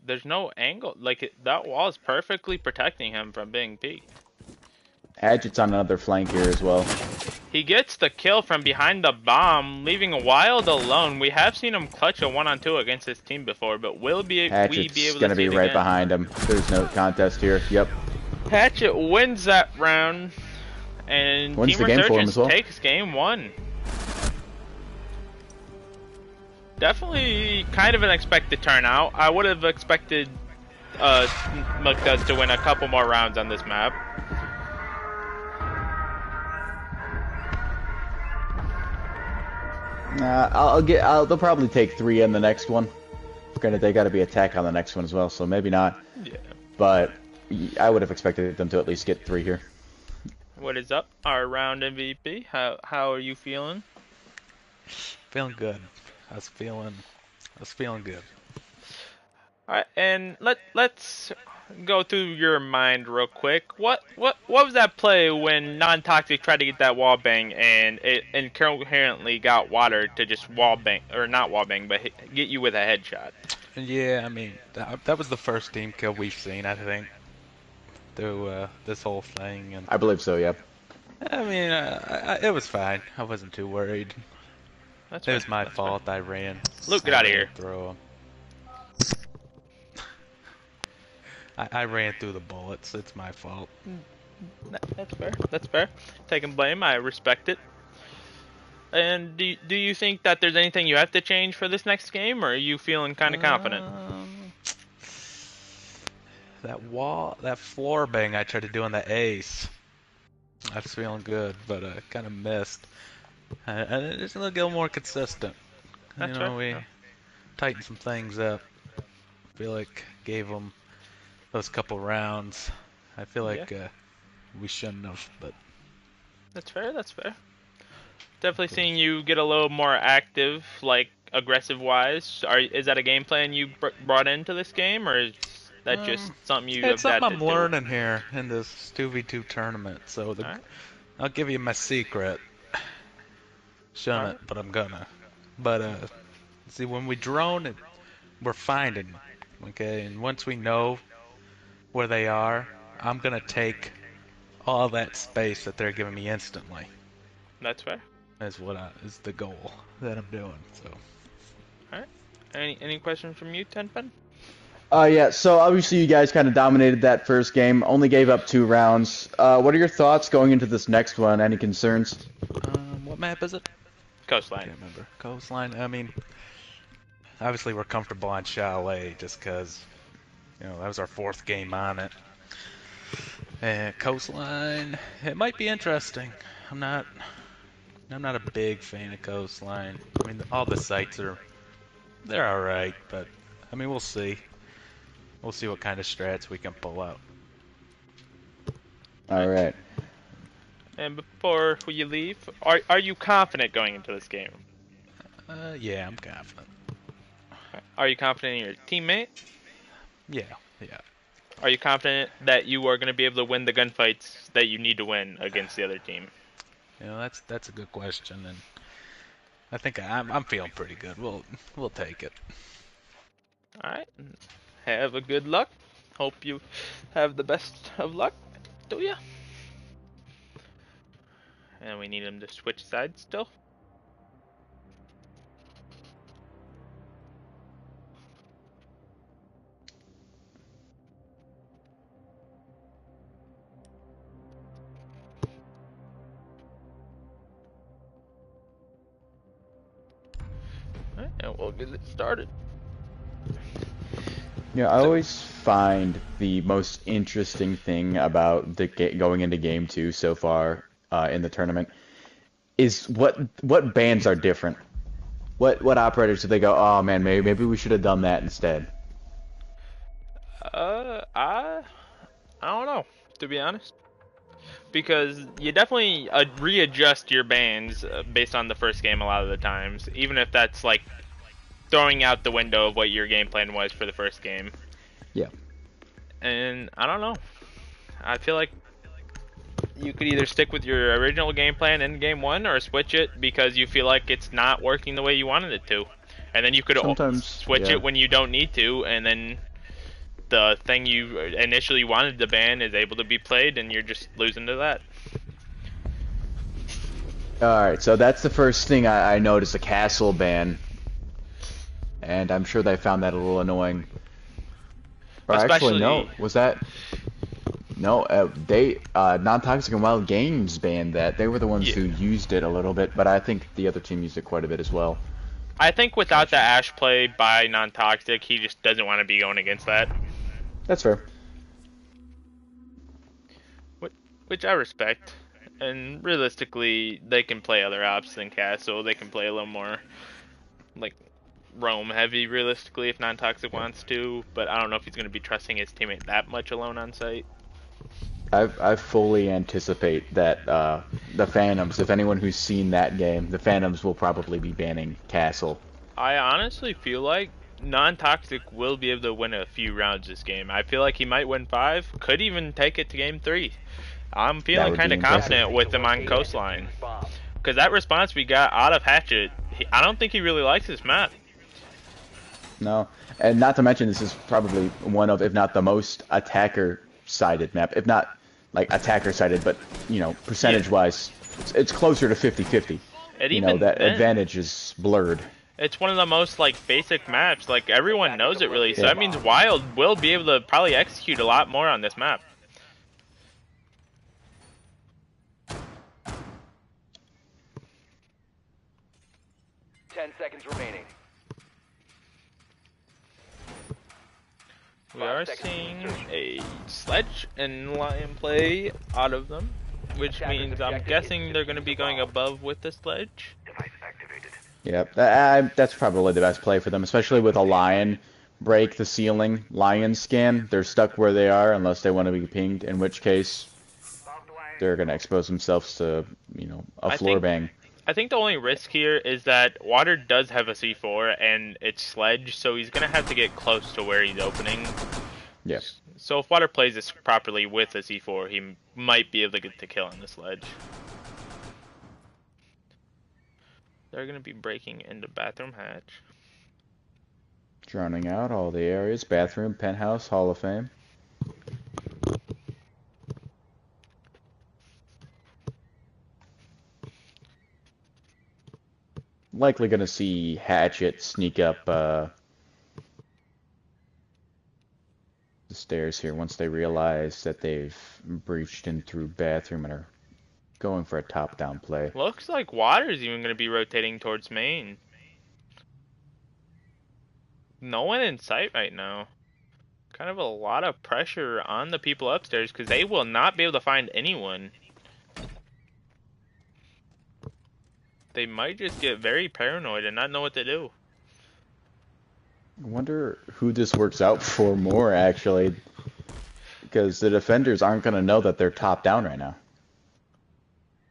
There's no angle. Like, that wall is perfectly protecting him from being peeked. Hatchet's on another flank here as well. He gets the kill from behind the bomb, leaving Wild alone. We have seen him clutch a 1-on-2 against his team before, but will we be able Hatchet's to gonna see be it right again? behind him. There's no contest here. Yep. Hatchet wins that round, and Wins Team the game for him Resurgence as well. takes game 1. Definitely kind of an expected turnout. I would have expected Mukdaz to win a couple more rounds on this map. They'll probably take 3 in the next one. Granted, they got to be attack on the next one as well, so maybe not. Yeah. But I would have expected them to at least get 3 here. What is up? Our round MVP. How are you feeling? Feeling good. I was feeling good. All right, and let's go through your mind real quick. What was that play when non-toxic tried to get that wall bang and it incoherently got Water to just wall bang, or not wall bang, but get you with a headshot? Yeah, I mean that was the first team kill we've seen, I think, through this whole thing, and I believe so. Yep. I mean it was fine. I wasn't too worried. That's It was my That's fault. I ran. Luke, get out of here. Through 'em. I ran through the bullets. It's my fault. That's fair. That's fair. Taking blame, I respect it. And do you think that there's anything you have to change for this next game, or are you feeling kind of confident? That floor bang I tried to do on the ace. I was feeling good, but I kind of missed. And it's a little more consistent. That's you know, fair, we yeah. tightened some things up. I feel like gave them those couple rounds. I feel like we shouldn't have, but That's fair. That's fair. Definitely seeing you get a little more active, like aggressive wise. Is that a game plan you brought into this game, or is that just something you it's something adapted I'm to? learning here in this 2v2 tournament. So Alright. I'll give you my secret. Shouldn't, but I'm gonna. But see, when we drone, we're finding them, okay? And once we know where they are, I'm gonna take all that space that they're giving me instantly. That's fair. Is the goal that I'm doing. So. All right. Any questions from you, Tenpen? Yeah, so obviously you guys kind of dominated that first game, only gave up 2 rounds. What are your thoughts going into this next one? Any concerns? What map is it? Coastline. I can't remember. Coastline. I mean, obviously we're comfortable on Chalet just because, that was our 4th game on it. And Coastline, it might be interesting. I'm not a big fan of Coastline. I mean, all the sites they're all right, but I mean, we'll see. We'll see what kind of strats we can pull out. All right. And before you leave, are you confident going into this game? Yeah, I'm confident. Are you confident in your teammate? Yeah. Are you confident that you are going to be able to win the gunfights that you need to win against the other team? That's a good question, and I think I'm feeling pretty good. We'll take it. All right. Have a good luck. Hope you have the best of luck. Do ya? And we need him to switch sides still. Alright, and we'll get it started. Yeah, I always find the most interesting thing about the going into game 2 so far in the tournament is what bands are different. What operators do they go, oh man, maybe we should have done that instead. I don't know, to be honest, because you definitely readjust your bands based on the first game a lot of the times, even if that's like throwing out the window of what your game plan was for the first game. Yeah. And I don't know. I feel like you could either stick with your original game plan in game 1 or switch it because you feel like it's not working the way you wanted it to. And then you could Sometimes, switch yeah. it when you don't need to, and then the thing you initially wanted to ban is able to be played, and you're just losing to that. Alright, so that's the first thing I noticed, a castle ban. And I'm sure they found that a little annoying. Or actually, no, was that... No, they, Non-Toxic and Wild Games banned that. They were the ones who used it a little bit, but I think the other team used it quite a bit as well. I think without the Ash play by Non-Toxic, he just doesn't want to be going against that. That's fair. Which I respect. And realistically, they can play other ops than Castle. They can play a little more, like, roam heavy, realistically, if Non-Toxic wants to. But I don't know if he's going to be trusting his teammate that much alone on site. I fully anticipate that the Phantoms, if anyone who's seen that game, the Phantoms will probably be banning Castle. I honestly feel like Non-Toxic will be able to win a few rounds this game. I feel like he might win 5, could even take it to game 3. I'm feeling kind of confident with him on Coastline. Because that response we got out of Hatchet, I don't think he really likes this map. No, and not to mention this is probably one of, if not the most attacker-sided map. If not, like, attacker-sided, but, you know, percentage-wise, it's closer to 50-50. You know, that advantage is blurred. It's one of the most, like, basic maps. Like, everyone knows it, really. So that means Wild will be able to probably execute a lot more on this map. Seconds remaining. We are seeing a Sledge and Lion play out of them, which means I'm guessing they're going to be going above with the Sledge. Yep, that's probably the best play for them, especially with a Lion break the ceiling Lion scan. They're stuck where they are unless they want to be pinged, in which case they're going to expose themselves to, you know, a floor bang. I think the only risk here is that Water does have a C4 and it's Sledge, so he's going to have to get close to where he's opening. Yeah. So if Water plays this properly with a C4, he might be able to get the kill on the Sledge. They're going to be breaking into Bathroom Hatch. Drowning out all the areas. Bathroom, Penthouse, Hall of Fame. Likely going to see Hatchet sneak up the stairs here once they realize that they've breached in through Bathroom and are going for a top-down play. Looks like Water's even going to be rotating towards main. No one in sight right now. Kind of a lot of pressure on the people upstairs because they will not be able to find anyone. They might just get very paranoid and not know what to do. I wonder who this works out for more, actually. Because the defenders aren't going to know that they're top down right now.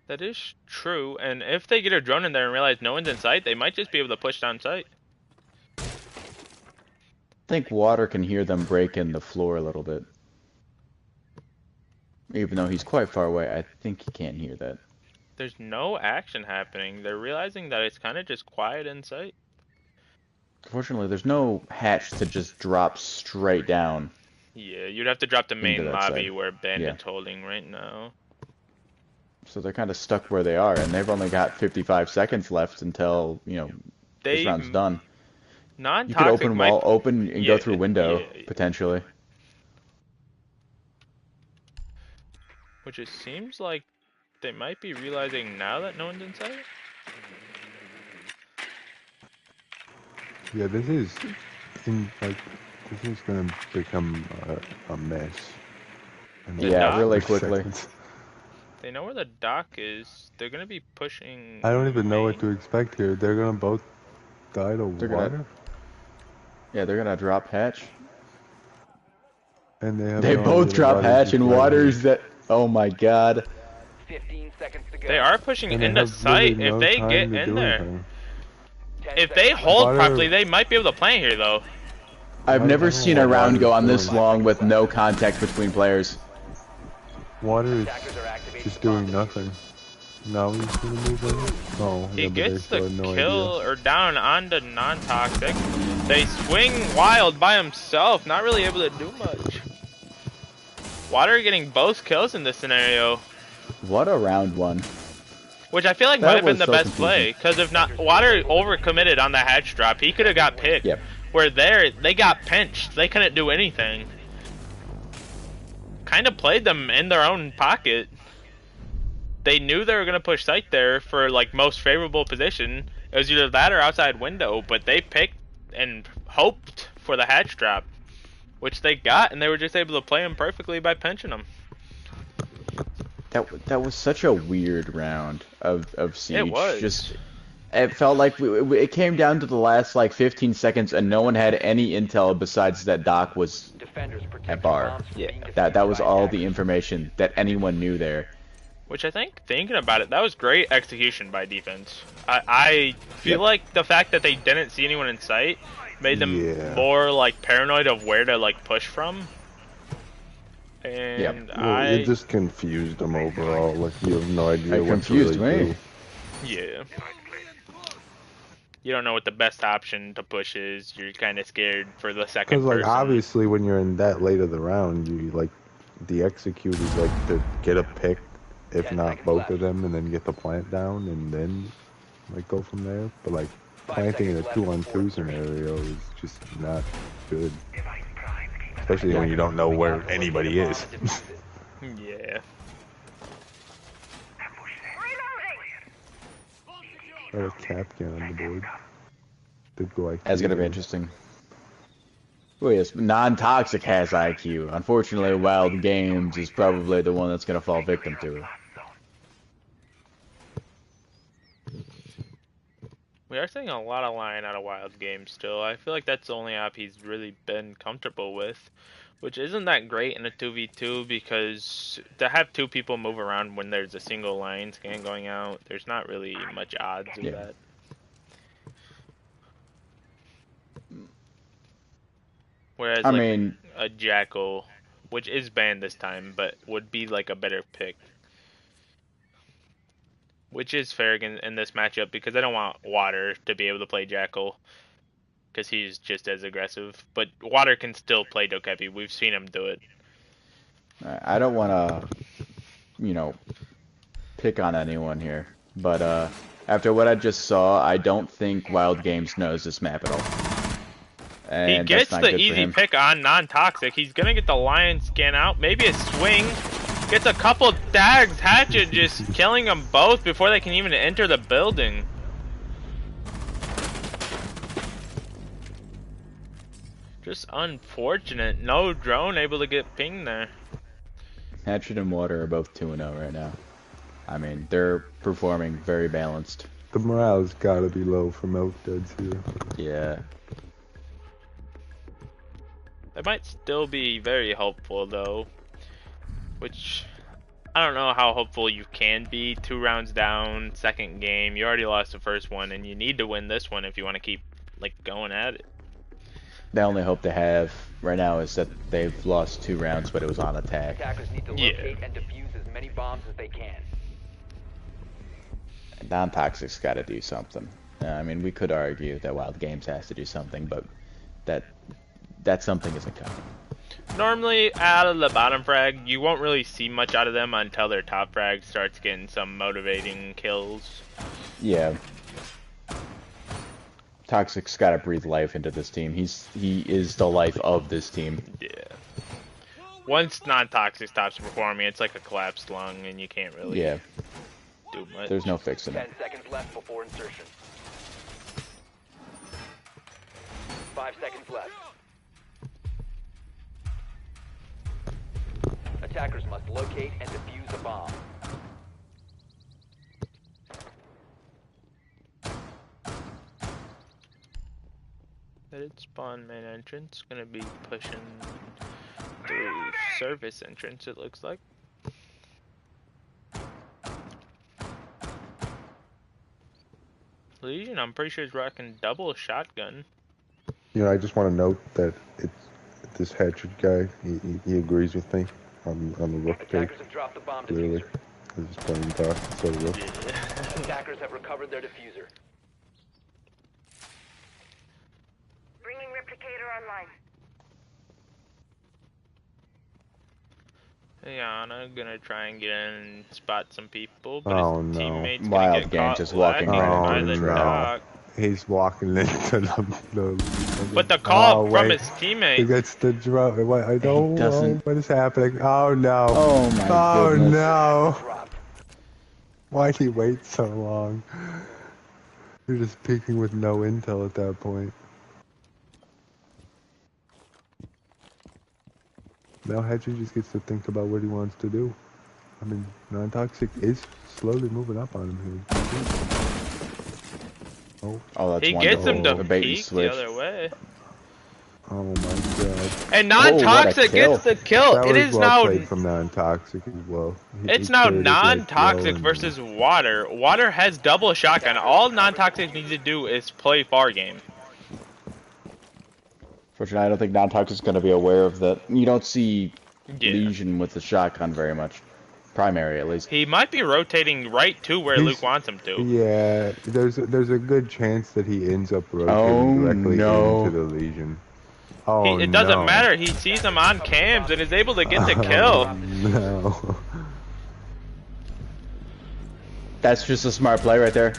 That is true, and if they get a drone in there and realize no one's in sight, they might just be able to push down sight. I think Water can hear them break in the floor a little bit. Even though he's quite far away, I think he can't hear that. There's no action happening. They're realizing that it's kind of just quiet in sight. Unfortunately, there's no hatch to just drop straight down. Yeah, you'd have to drop the main lobby side. where Bandit's holding right now. So they're kind of stuck where they are, and they've only got 55 seconds left until, you know, this round's done. You could open wall, open and go through window, potentially. Which it seems like they might be realizing now that no one's in sight. Yeah, this is in like This is gonna become a mess. in The like Yeah, dock? really 30 quickly. seconds. They know where the dock is. They're gonna be pushing. I don't even know what main. to expect here. They're gonna both die to They're water, gonna, yeah, they're gonna drop hatch. and they have They no both idea that drop water's hatch just and right here. waters that. Oh my god. 15 seconds to go. They are pushing And they into have literally sight if no they time get to in do there. anything. 10 If they seconds hold Water- properly, they might be able to plant here though. I've I never don't know seen what a round water's go on this doing. long with no contact between players. Water is Attackers are activating just the bomb doing nothing. Now he's gonna move in. Oh, He yeah, but they gets the still had no kill idea. or down onto non-toxic. They swing wild by himself, not really able to do much. Water getting both kills in this scenario, What a round one. which I feel like That might have been was the so best play. Because if not, Water overcommitted on the hatch drop, he could have got picked. Yep. Where there, they got pinched. They couldn't do anything. Kind of played them in their own pocket. They knew they were going to push site there for like most favorable position. It was either that or outside window, but they picked and hoped for the hatch drop, which they got, and they were just able to play him perfectly by pinching him. That was such a weird round of Siege. It was. Just, it felt like it came down to the last like 15 seconds, and no one had any intel besides that Doc was Defenders protect at bar. bombs from Yeah. being defused That was by all attackers. the information that anyone knew there. Which I think, thinking about it, that was great execution by defense. I feel like the fact that they didn't see anyone in sight made them Yeah. more like paranoid of where to like push from. And Well, it just confused them overall. Like you have no idea It what confused to really me. do. yeah. You don't know what the best option to push is. You're kind of scared for the second Because like person. obviously when you're in that late of the round, you like the execute is like to get a pick, if 10 not seconds both left. of them, and then get the plant down, and then like go from there. But like 5 planting in a seconds left 2-on-2 before scenario is just not good, especially when you don't know where anybody is. Yeah. Got a Capcan on the board. Did go like That's gonna be interesting. Oh yes, non-toxic has IQ. Unfortunately, Wild Games is probably the one that's gonna fall victim to it. We are seeing a lot of line out of Wild Games still. I feel like that's the only app he's really been comfortable with, which isn't that great in a 2v2 because to have two people move around when there's a single line scan going out, there's not really much odds of Yeah. that. Whereas I like mean, a Jackal, which is banned this time, but would be like a better pick. Which is fair in this matchup because I don't want Water to be able to play Jackal because he's just as aggressive. But Water can still play Dokepi. We've seen him do it. I don't want to, you know, pick on anyone here, but after what I just saw, I don't think Wild Games knows this map at all. And He gets that's not the good for easy him. pick on non-toxic. He's gonna get the lion scan out, maybe a swing. Gets a couple dags, Hatchet just killing them both before they can even enter the building. Just unfortunate. No drone able to get pinged there. Hatchet and Water are both 2-0 right now. I mean, they're performing very balanced. The morale's gotta be low for Milk Duds here. Yeah. They might still be very hopeful though, which I don't know how hopeful you can be. 2 rounds down, second game. You already lost the first one, and you need to win this one if you want to keep like going at it. The only hope they have right now is that they've lost 2 rounds, but it was on attack. Attackers need to Yeah. locate and defuse as many bombs as they can. Non-toxic's got to do something. I mean, we could argue that Wild Games has to do something, but that something isn't coming. Normally, out of the bottom frag, you won't really see much out of them until their top frag starts getting some motivating kills. Yeah. Toxic's got to breathe life into this team. He is the life of this team. Yeah. Once non-toxic stops performing, it's like a collapsed lung, and you can't really Yeah. do much. There's no fixing 10 it. seconds left before insertion. 5 seconds left. Attackers must locate and defuse a bomb. Headed spawn main entrance. Gonna be pushing through service entrance, it looks like. Legion, I'm pretty sure is rocking double shotgun. You know, I just want to note that this hatchet guy. He agrees with me on the rook take. Attackers have dropped the bomb Clearly, diffuser. this is playing dark instead of rook. Attackers have recovered their diffuser. Bringing replicator online. Yana gonna try and get in and spot some people, but Oh, his no. teammates gonna Wild get game caught just walking lacking right by into the the drone. dock. He's walking into the But the call Oh, from wait. his He teammate. gets the drone. What? I don't know doesn't- what is happening. Oh no. Oh my Oh goodness. no. Dropped. Why'd he wait so long? You're just peeking with no intel at that point. Now Hedgie just gets to think about what he wants to do. I mean, non-toxic is slowly moving up on him here. Oh, that's He wonderful. gets him to The bait and peek the switch. other way. Oh my god. And what a non-toxic kill. gets the kill. That It was is well now played from non-toxic as well. it's He now cleared it, like, non-toxic well, and- versus water. Water has double shotgun. All non-toxic needs to do is play far game. Fortunately, I don't think non-toxic's going to be aware of that. You don't see Yeah. Legion with the shotgun very much. Primary, at least. He might be rotating right to where He's- Luke wants him to. Yeah, there's a good chance that he ends up rotating Oh, directly no. into the Legion. Oh It doesn't no. matter. He sees him on cams and is able to get the Oh, kill. no. That's just a smart play right there.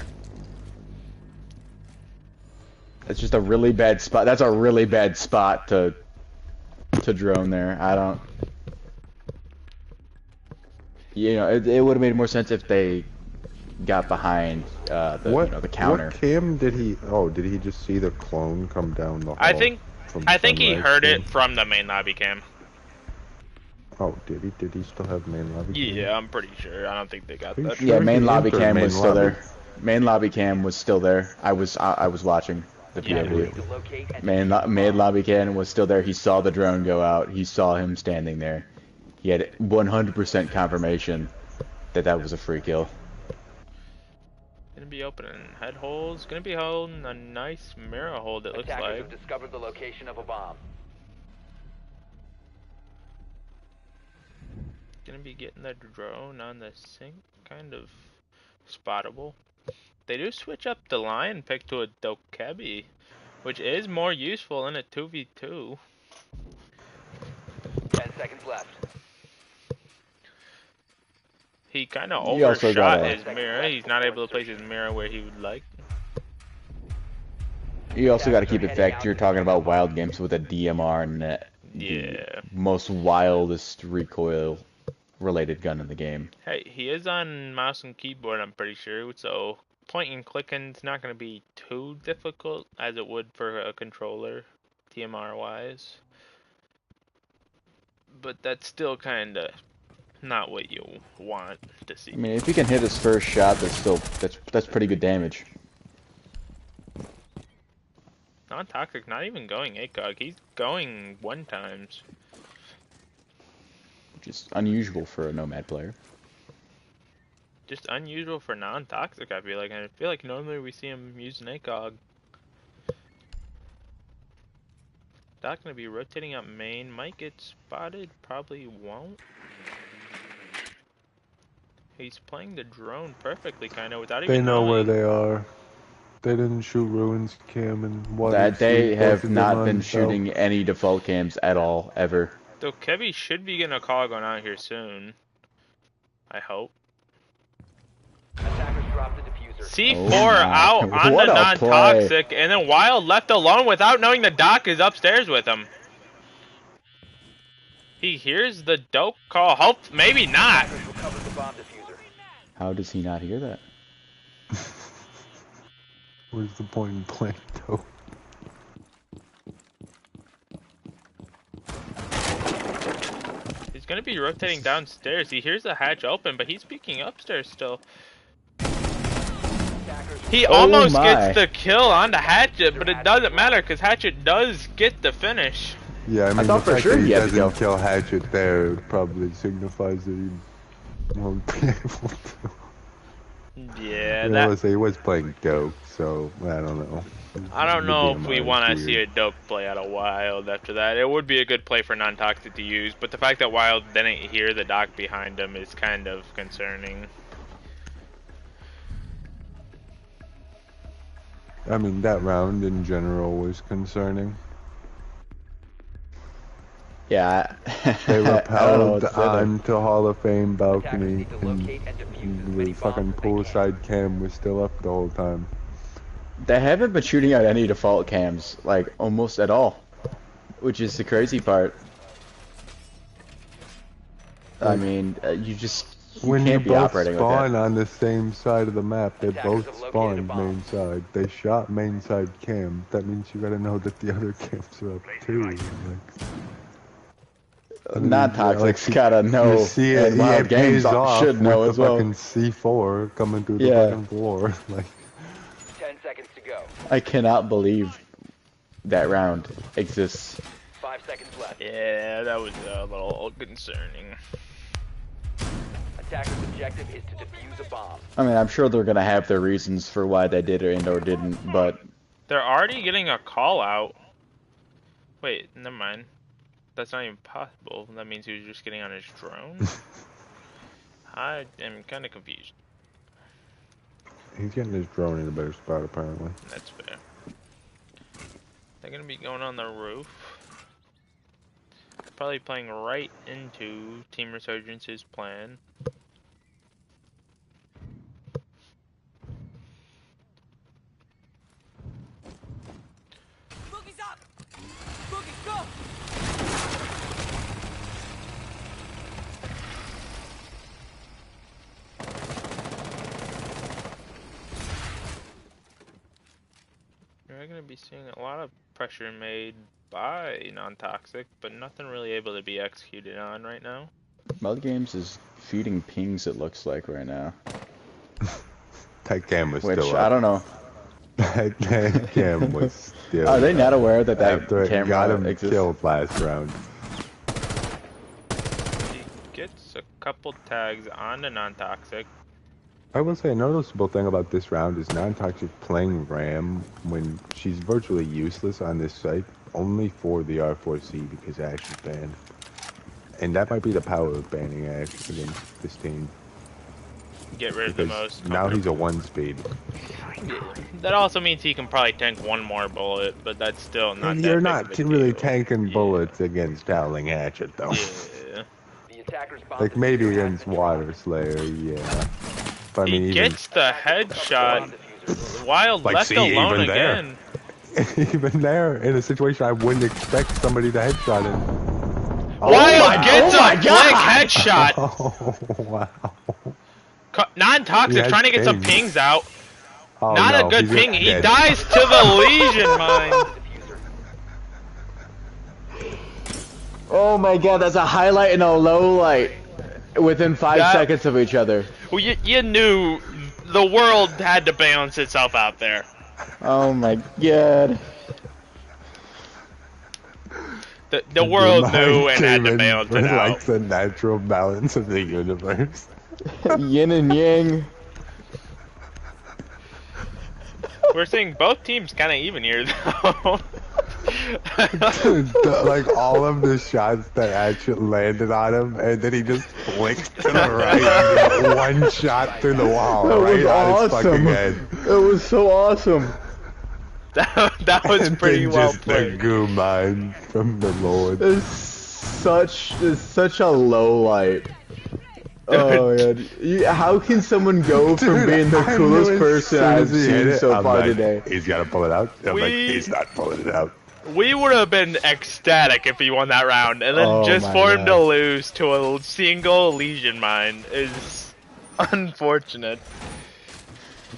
That's just a really bad spot. That's a really bad spot to drone there. I don't... You know, it would have made more sense if they got behind the counter. What cam did he? Oh, did he just see the clone come down the hall? I think he Sunrise heard cam? it from the main lobby cam. Oh, did he? Did he still have main lobby? cam? Yeah, I'm pretty sure. I don't think they got Are you that. sure? Yeah, main he lobby entered cam main was still lobby? there. Main lobby cam was still there. I was watching the Yeah. POV. To locate and Main lobby cam was still there. He saw the drone go out. He saw him standing there. He had 100% confirmation that was a free kill. Gonna be opening head holes. Gonna be holding a nice mirror hold, it looks attackers like. have discovered the location of a bomb. Gonna be getting the drone on the sink. Kind of spottable. They do switch up the line pick to a Dokebi, which is more useful in a 2v2. 10 seconds left. He kind of He also got overshot a- his mirror. He's not able to place his mirror where he would like. You also got to keep it fact you're talking about wild games with a DMR and the Yeah. most wildest recoil related gun in the game. Hey, he is on mouse and keyboard, I'm pretty sure, so point and clicking's not going to be too difficult as it would for a controller, TMR wise. But that's still kind of not what you want to see. I mean, if he can hit his first shot, that's pretty good damage. Non-toxic, not even going ACOG, he's going 1 times. Which is unusual for a Nomad player. Just unusual for non-toxic, I feel like. And I feel like normally we see him using ACOG. Doc gonna be rotating up main. Might get spotted, probably won't. He's playing the drone perfectly, kind of, without even They know where knowing. they are. They didn't shoot ruins cam and one. That they both have of them not on been stealth. shooting any default cams at all, ever. So Kevy should be getting a call going out here soon. I hope. Attackers dropped the diffuser. C4 Oh my. out on What the a play. non-toxic, and then Wild left alone without knowing the doc is upstairs with him. He hears the dope call. Hope maybe not. Attackers recovered the bomb diffuser. How does he not hear that? Where's the point in playing though? He's gonna be rotating downstairs. He hears the hatch open, but he's peeking upstairs still. He almost gets the kill on the Hatchet, but it doesn't matter because Hatchet does get the finish. Yeah, I mean, thought the for fact sure that he he had to doesn't go. kill Hatchet there probably signifies that he won't be able to. Yeah, You know, he was playing dope, so I don't know. I don't The know if we DMR want to is see a weird. dope play out of Wild after that. It would be a good play for non-toxic to use, but the fact that Wild didn't hear the dock behind him is kind of concerning. I mean, that round in general was concerning. Yeah. They I don't know rappelled what to say there. onto Hall of Fame balcony, need to locate and defuse as and many the fucking bombs as they can. poolside cam was still up the whole time. They haven't been shooting out any default cams, like, almost at all. Which is the crazy part. I mean, you When you can't be both operating like spawn that. on the same side of the map, they Attackers both have located a spawned bomb. main side. They shot main side cam. That means you gotta know that the other cams are up too. Like, I mean, Non-toxic's like, gotta know, You see it, and Wild it pays Games off should know with as the well. fucking C4 coming through the Yeah. fucking floor. Like, 10 seconds to go. I cannot believe that round exists. 5 seconds left. Yeah, that was a little concerning. Attacker's objective is to defuse a bomb. I mean, I'm sure they're gonna have their reasons for why they did it or didn't, but They're already getting a call out. Wait, never mind. That's not even possible. That means he was just getting on his drone? I am kind of confused. he's getting his drone in a better spot apparently. That's fair. They're gonna be going on the roof. Probably playing right into Team Resurgence's plan. Boogie's up! Boogie, go! You're gonna be seeing a lot of pressure made by non-toxic, but nothing really able to be executed on right now. Mud Games is feeding pings, it looks like, right now. That cam was Which, still I up. don't know. That cam was still Are they not up aware that that after it camera got him exists? killed last round. He gets a couple tags on the non-toxic. I will say a noticeable thing about this round is non-toxic playing Ram when she's virtually useless on this site, only for the R4C because Ash is banned. And that might be the power of banning Ash against this team. Get rid of the Because most. now he's a 1-speed. That also means he can probably tank one more bullet, but that's still not And that you're big not of a really deal. tanking Yeah. bullets against Howling Hatchet though. Yeah. The attacker's bomb Like maybe diffuser has against been Water Slayer, yeah. But I mean He even gets the headshot. Wild Like, left see, alone even there. again. even there, in a situation I wouldn't expect somebody to headshot him. Wild gets oh my a big God. headshot. Oh, wow. Non-toxic He has trying to get some pings. pings out. Oh, Not no, a good he's ping. just He dead. dies to the Legion mine. Oh my god, that's a highlight and a low light within 5 That- seconds of each other. Well, you knew the world had to balance itself out there. Oh my god. The world Mine knew and had came to in balance for, it like out. the natural balance of the universe. Yin and yang. We're seeing both teams kind of even here, though. Like all of the shots that actually landed on him, and then he just flicked to the right, one shot through the wall, That right was on his fucking awesome. head. It was so awesome. that was And pretty then well just played. the goo mine from the Lord. It's such a low light. Oh my god. How can someone go from Dude, being the I coolest knew as person soon I've as he hit seen it, so I'm far like, today? He's got to pull it out. I'm like, he's not pulling it out. We would have been ecstatic if he won that round, and then Oh just my for him to God. lose to a single Legion mine is unfortunate.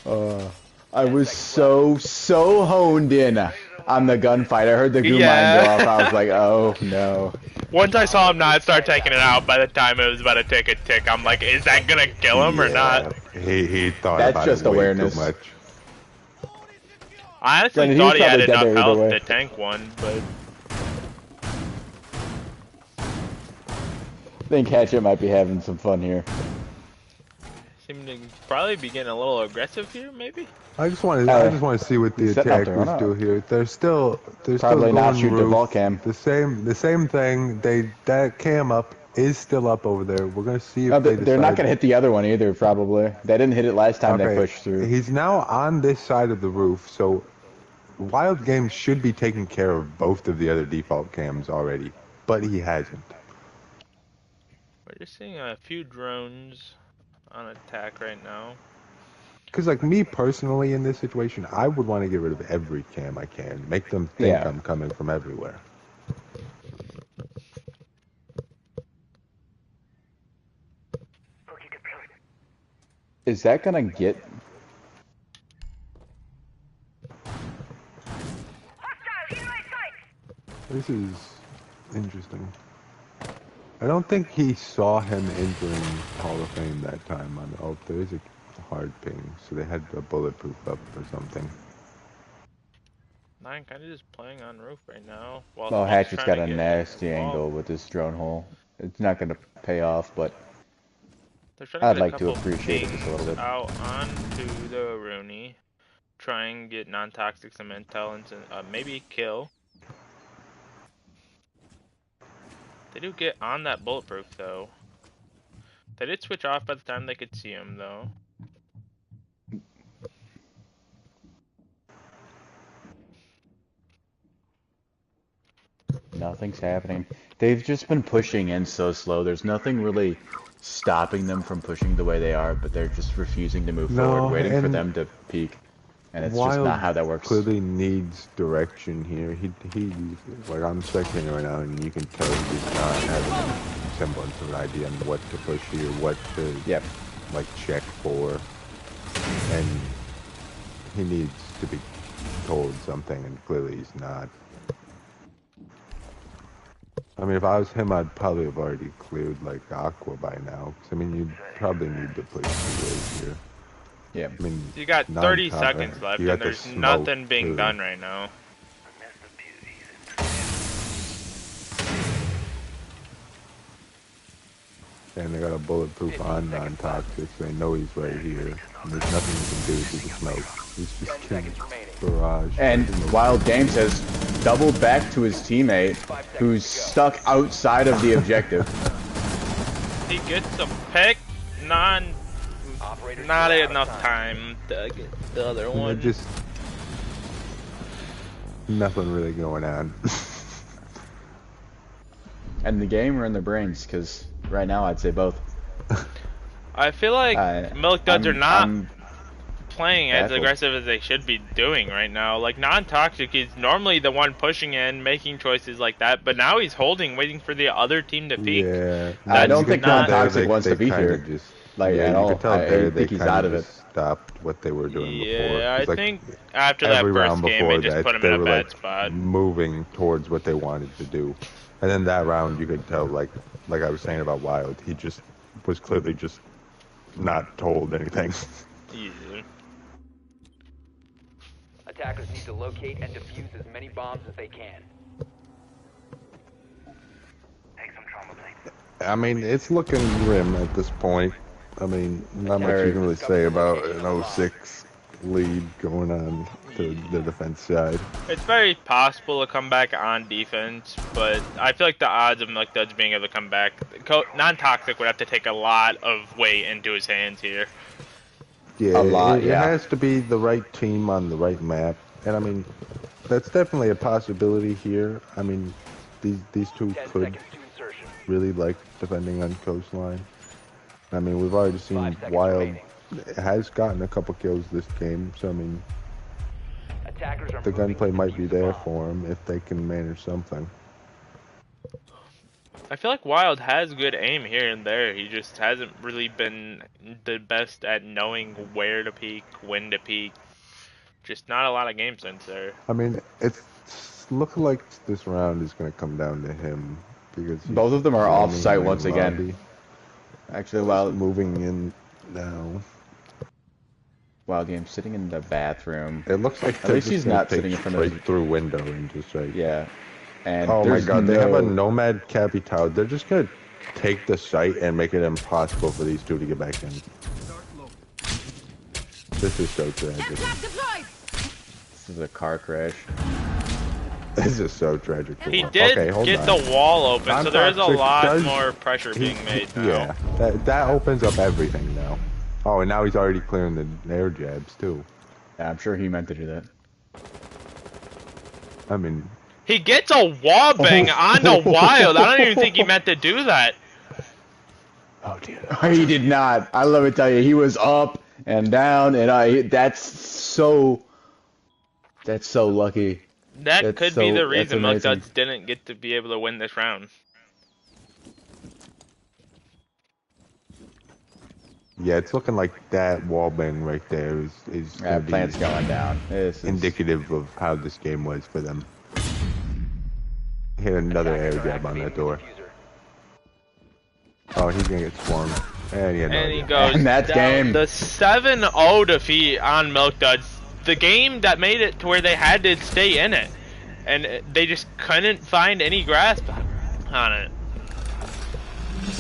I was so honed in on the gunfight. I heard the goon mine go off. I was like, oh no. Once I saw him not start taking it out, by the time it was about to take a tick, I'm like, is that gonna kill him or not? He thought That's about just it way awareness. too much. I honestly Granted, he thought was he had probably dead enough there either health way. to tank one, but I think Hatchet might be having some fun here. seemed to probably be getting a little aggressive here, maybe? I just want to see what the he's setting up to run attackers do up. here. They're still Probably not going shoot the roof. vault cam. The same thing. That cam up is still up over there. We're gonna see if No, they they're not decide. gonna hit the other one either. Probably. They didn't hit it last time they pushed through. He's now on this side of the roof, so Wild Games should be taking care of both of the other default cams already, but he hasn't. We're just seeing a few drones on attack right now. Because, like, me personally in this situation, I would want to get rid of every cam I can. Make them think I'm coming from everywhere. Is that gonna get? This is interesting. I don't think he saw him entering Hall of Fame that time. Oh, there is a hard ping, so they had a bulletproof up or something. Nine kind of just playing on roof right now. While Well, Smoke's Hatchet's trying got to a get nasty involved. angle with this drone hole. It's not gonna pay off, but They're trying to I'd get like a to couple appreciate it just a little pings bit. out onto the Rooney. Try and get non-toxic some intel and maybe a kill. They do get on that bulletproof though. They did switch off by the time they could see him though. Nothing's happening. They've just been pushing in so slow. There's nothing really stopping them from pushing the way they are, but they're just refusing to move forward, waiting for them to peak. And it's just not how that works. Clearly needs direction here. He like I'm spectating right now, and you can tell he's not having a semblance of an idea on what to push here, what to like check for, and he needs to be told something, and clearly he's not. I mean, if I was him, I'd probably have already cleared like Aqua by now. 'Cause, I mean, you'd probably need to push the waves here. Yeah. I mean, You got 30 seconds left, and there's nothing being done right now. And they got a bulletproof on non-toxic, so they know he's right here. And there's nothing you can do through the smoke. He's just killing barrage. And Wild Games has doubled back to his teammate, who's stuck outside of the objective. He gets a pick, not enough time to get the other one. Just nothing really going on. And the game or in their brains, because right now I'd say both. I feel like Milk Duds are not playing as baffled. aggressive as they should be doing right now. Like, non-toxic is normally the one pushing in, making choices like that, but now he's holding, waiting for the other team to peak. Yeah, I don't think non-toxic wants to be here. Like, at all. I think he's out of it. Stopped what they were doing before. Yeah, I like, think after that every first round game, before they just that, put him they in a were bad like spot. moving towards what they wanted to do. And then that round, you could tell, like I was saying about Wild, he just was clearly just not told anything. Yeah. Attackers need to locate and defuse as many bombs as they can. Take some trauma blade. I mean, it's looking grim at this point. I mean, not much you can really say about an 06 lead going on to the defense side. It's very possible to come back on defense, but I feel like the odds of Milk Duds being able to come back, non-toxic would have to take a lot of weight into his hands here. Yeah, a lot, it has to be the right team on the right map, and I mean, that's definitely a possibility here. I mean, these two could really like defending on coastline. I mean, we've already seen Wild has gotten a couple kills this game, so I mean, the gunplay might be there for him if they can manage something. I feel like Wild has good aim here and there. He just hasn't really been the best at knowing where to peek, when to peek. Just not a lot of game sense there. I mean, it's looking like this round is gonna come down to him because he's Both of them are roaming off-site the once again. lobby. Actually, He's moving in now. Wild Game sitting in the bathroom. It looks like At least he's not sitting in front of straight his... through window and just like Yeah. And oh my there's god, they have a no... Nomad Capital. They're just gonna take the site and make it impossible for these two to get back in. This is so tragic. This is a car crash. This is so tragic. He did get the wall open, so there is a lot more pressure being made now. Yeah, that opens up everything now. Oh, and now he's already clearing the air jabs too. Yeah, I'm sure he meant to do that. I mean... He gets a wall bang on the wild. I don't even think he meant to do that. Oh dear. He did not. Let me tell you, he was up and down, and that's so lucky. That could be the reason Milk Duds didn't get to be able to win this round. Yeah, it's looking like that wall bang right there is plant's going down. This indicative of how this game was for them. Hit another air jab on that door. Oh, he's gonna get swarmed. And he goes and that's down. game. The 7-0 defeat on Milk Duds. The game that made it to where they had to stay in it. And they just couldn't find any grasp on it.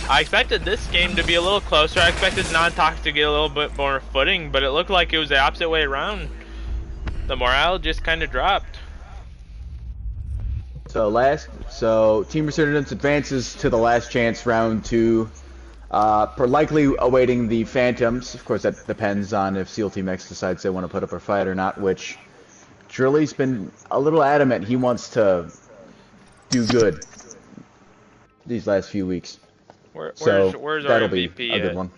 I expected this game to be a little closer. I expected Non-Toxic to get a little bit more footing, but it looked like it was the opposite way around. The morale just kind of dropped. So Team Resurgence advances to the last chance round 2. Likely awaiting the Phantoms. Of course, that depends on if SEAL Team X decides they want to put up a fight or not, which Drilly's been a little adamant he wants to do good these last few weeks. Where's our that'll MVP be a good one.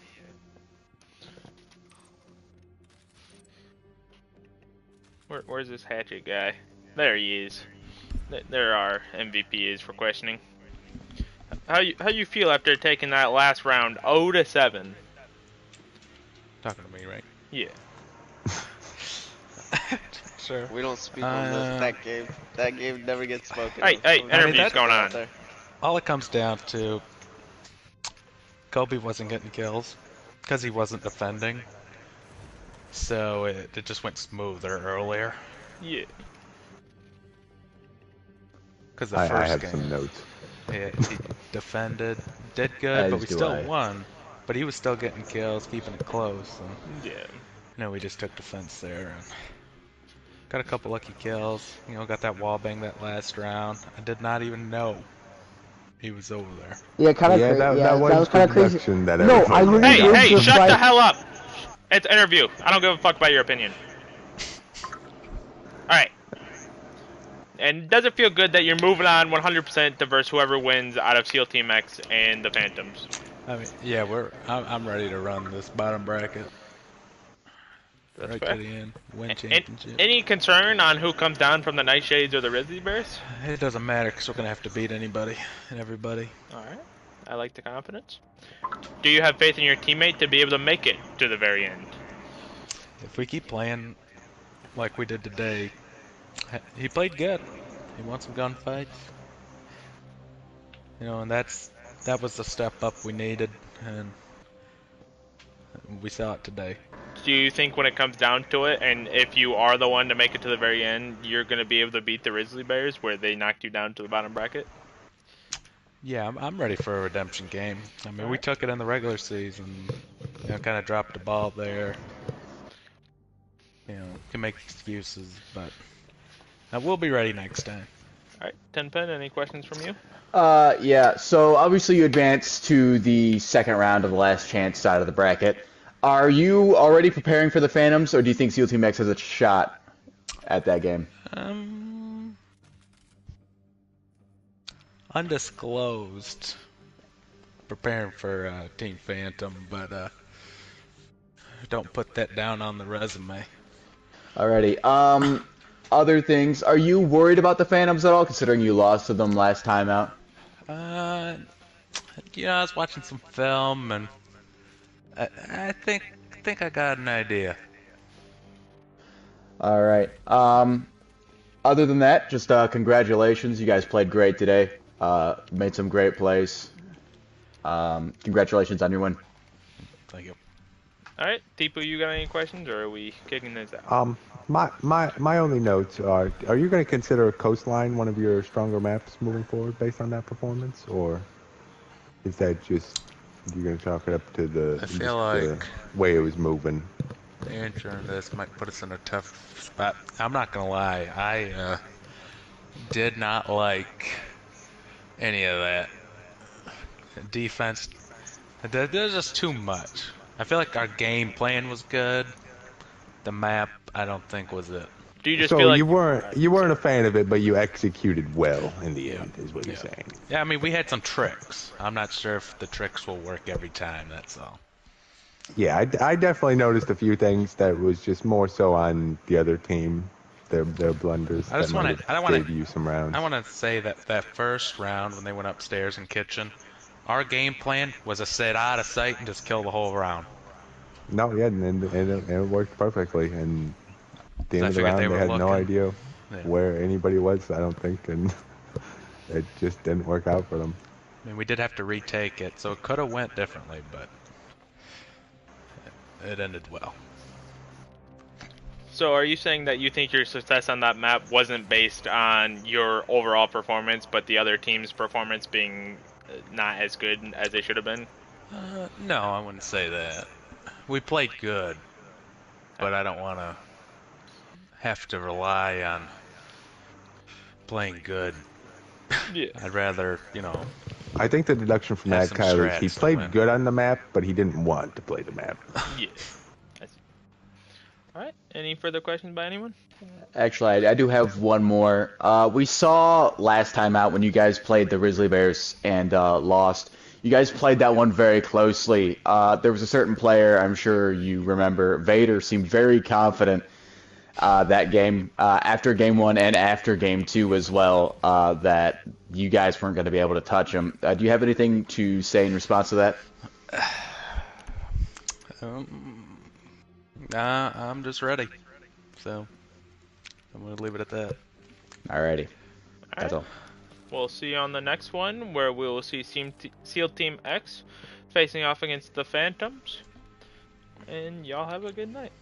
Where's this Hatchet guy? There he is. There our MVP is for questioning. How you feel after taking that last round 0-7? Talking to me, right? Yeah. Sure. We don't speak on that game. That game never gets spoken. Hey, interview's going on. All it comes down to, Kobe wasn't getting kills because he wasn't defending. So it just went smoother earlier. Yeah. Because the first I have game, some notes. he defended, did good, but we still won. But he was still getting kills, keeping it close. And, yeah. We just took defense there and got a couple lucky kills. Got that wall bang that last round. I did not even know he was over there. Yeah, kind of crazy. That was kind of crazy. No, I literally Hey, shut the hell up! It's an interview. I don't give a fuck about your opinion. Alright. And does it feel good that you're moving on 100% to verse whoever wins out of SEAL Team X and the Phantoms? I mean, yeah, I'm ready to run this bottom bracket. That's right fair. to the end. Win championship. Any concern on who comes down from the Nightshades or the Grizzly Bears? It doesn't matter because we're going to have to beat anybody and everybody. Alright. I like the confidence. Do you have faith in your teammate to be able to make it to the very end? If we keep playing like we did today, he played good. He won some gunfights. And that was the step up we needed, and we saw it today. Do you think when it comes down to it, and if you are the one to make it to the very end, you're going to be able to beat the Grizzly Bears where they knocked you down to the bottom bracket? Yeah, I'm ready for a redemption game. I mean, we took it in the regular season, kind of dropped the ball there. Can make excuses, but we'll be ready next time. Alright, Tenpen, any questions from you? Yeah, so obviously you advance to the second round of the last chance side of the bracket. Are you already preparing for the Phantoms, or do you think SEAL Team X has a shot at that game? Undisclosed. Preparing for Team Phantom, but don't put that down on the resume. Alrighty. Other things. Are you worried about the Phantoms at all, considering you lost to them last time out? I was watching some film, and I think I got an idea. Alright. Other than that, just congratulations. You guys played great today. Made some great plays. Congratulations on your win. Thank you. All right, Tipu, you got any questions, or are we kicking this out? My only notes are you going to consider Coastline one of your stronger maps moving forward based on that performance, or is that just you're going to chalk it up to I just feel the like way it was moving? the answer in this might put us in a tough spot. I'm not gonna lie, I did not like any of that defense. There's just too much. I feel like our game plan was good. The map, I don't think was it. Do you just So feel like you weren't a fan of it, but you executed well in the end, is what you're Yeah. saying. Yeah, I mean, we had some tricks. I'm not sure if the tricks will work every time, that's all. Yeah, I definitely noticed a few things that was just more so on the other team, their blunders I that just might want have to, I want saved to, you some rounds. I want to say that that first round when they went upstairs in kitchen, our game plan was to sit out of sight and just kill the whole round. No, yeah, and it worked perfectly. And at the So end I of the figured they round, they were had no looking. idea Yeah. where anybody was, I don't think, and it just didn't work out for them. I mean, we did have to retake it, so it could have went differently, but it ended well. So are you saying that you think your success on that map wasn't based on your overall performance, but the other team's performance being not as good as they should have been? No, I wouldn't say that. We played good, but I don't want to have to rely on playing good. Yeah. I'd rather, I think the deduction from have that, some Kyle, is he strats to played win. good on the map, but he didn't want to play the map. Yeah. I see. All right. Any further questions by anyone? Actually, I do have one more. We saw last time out when you guys played the Grizzly Bears and lost. You guys played that one very closely. There was a certain player, I'm sure you remember, Vader seemed very confident that game, after game one and after game two as well, that you guys weren't going to be able to touch him. Do you have anything to say in response to that? Nah, I'm just ready. So I'm gonna leave it at that. Alrighty, All that's right. all. We'll see you on the next one, where we will see SEAL Team X facing off against the Phantoms. And y'all have a good night.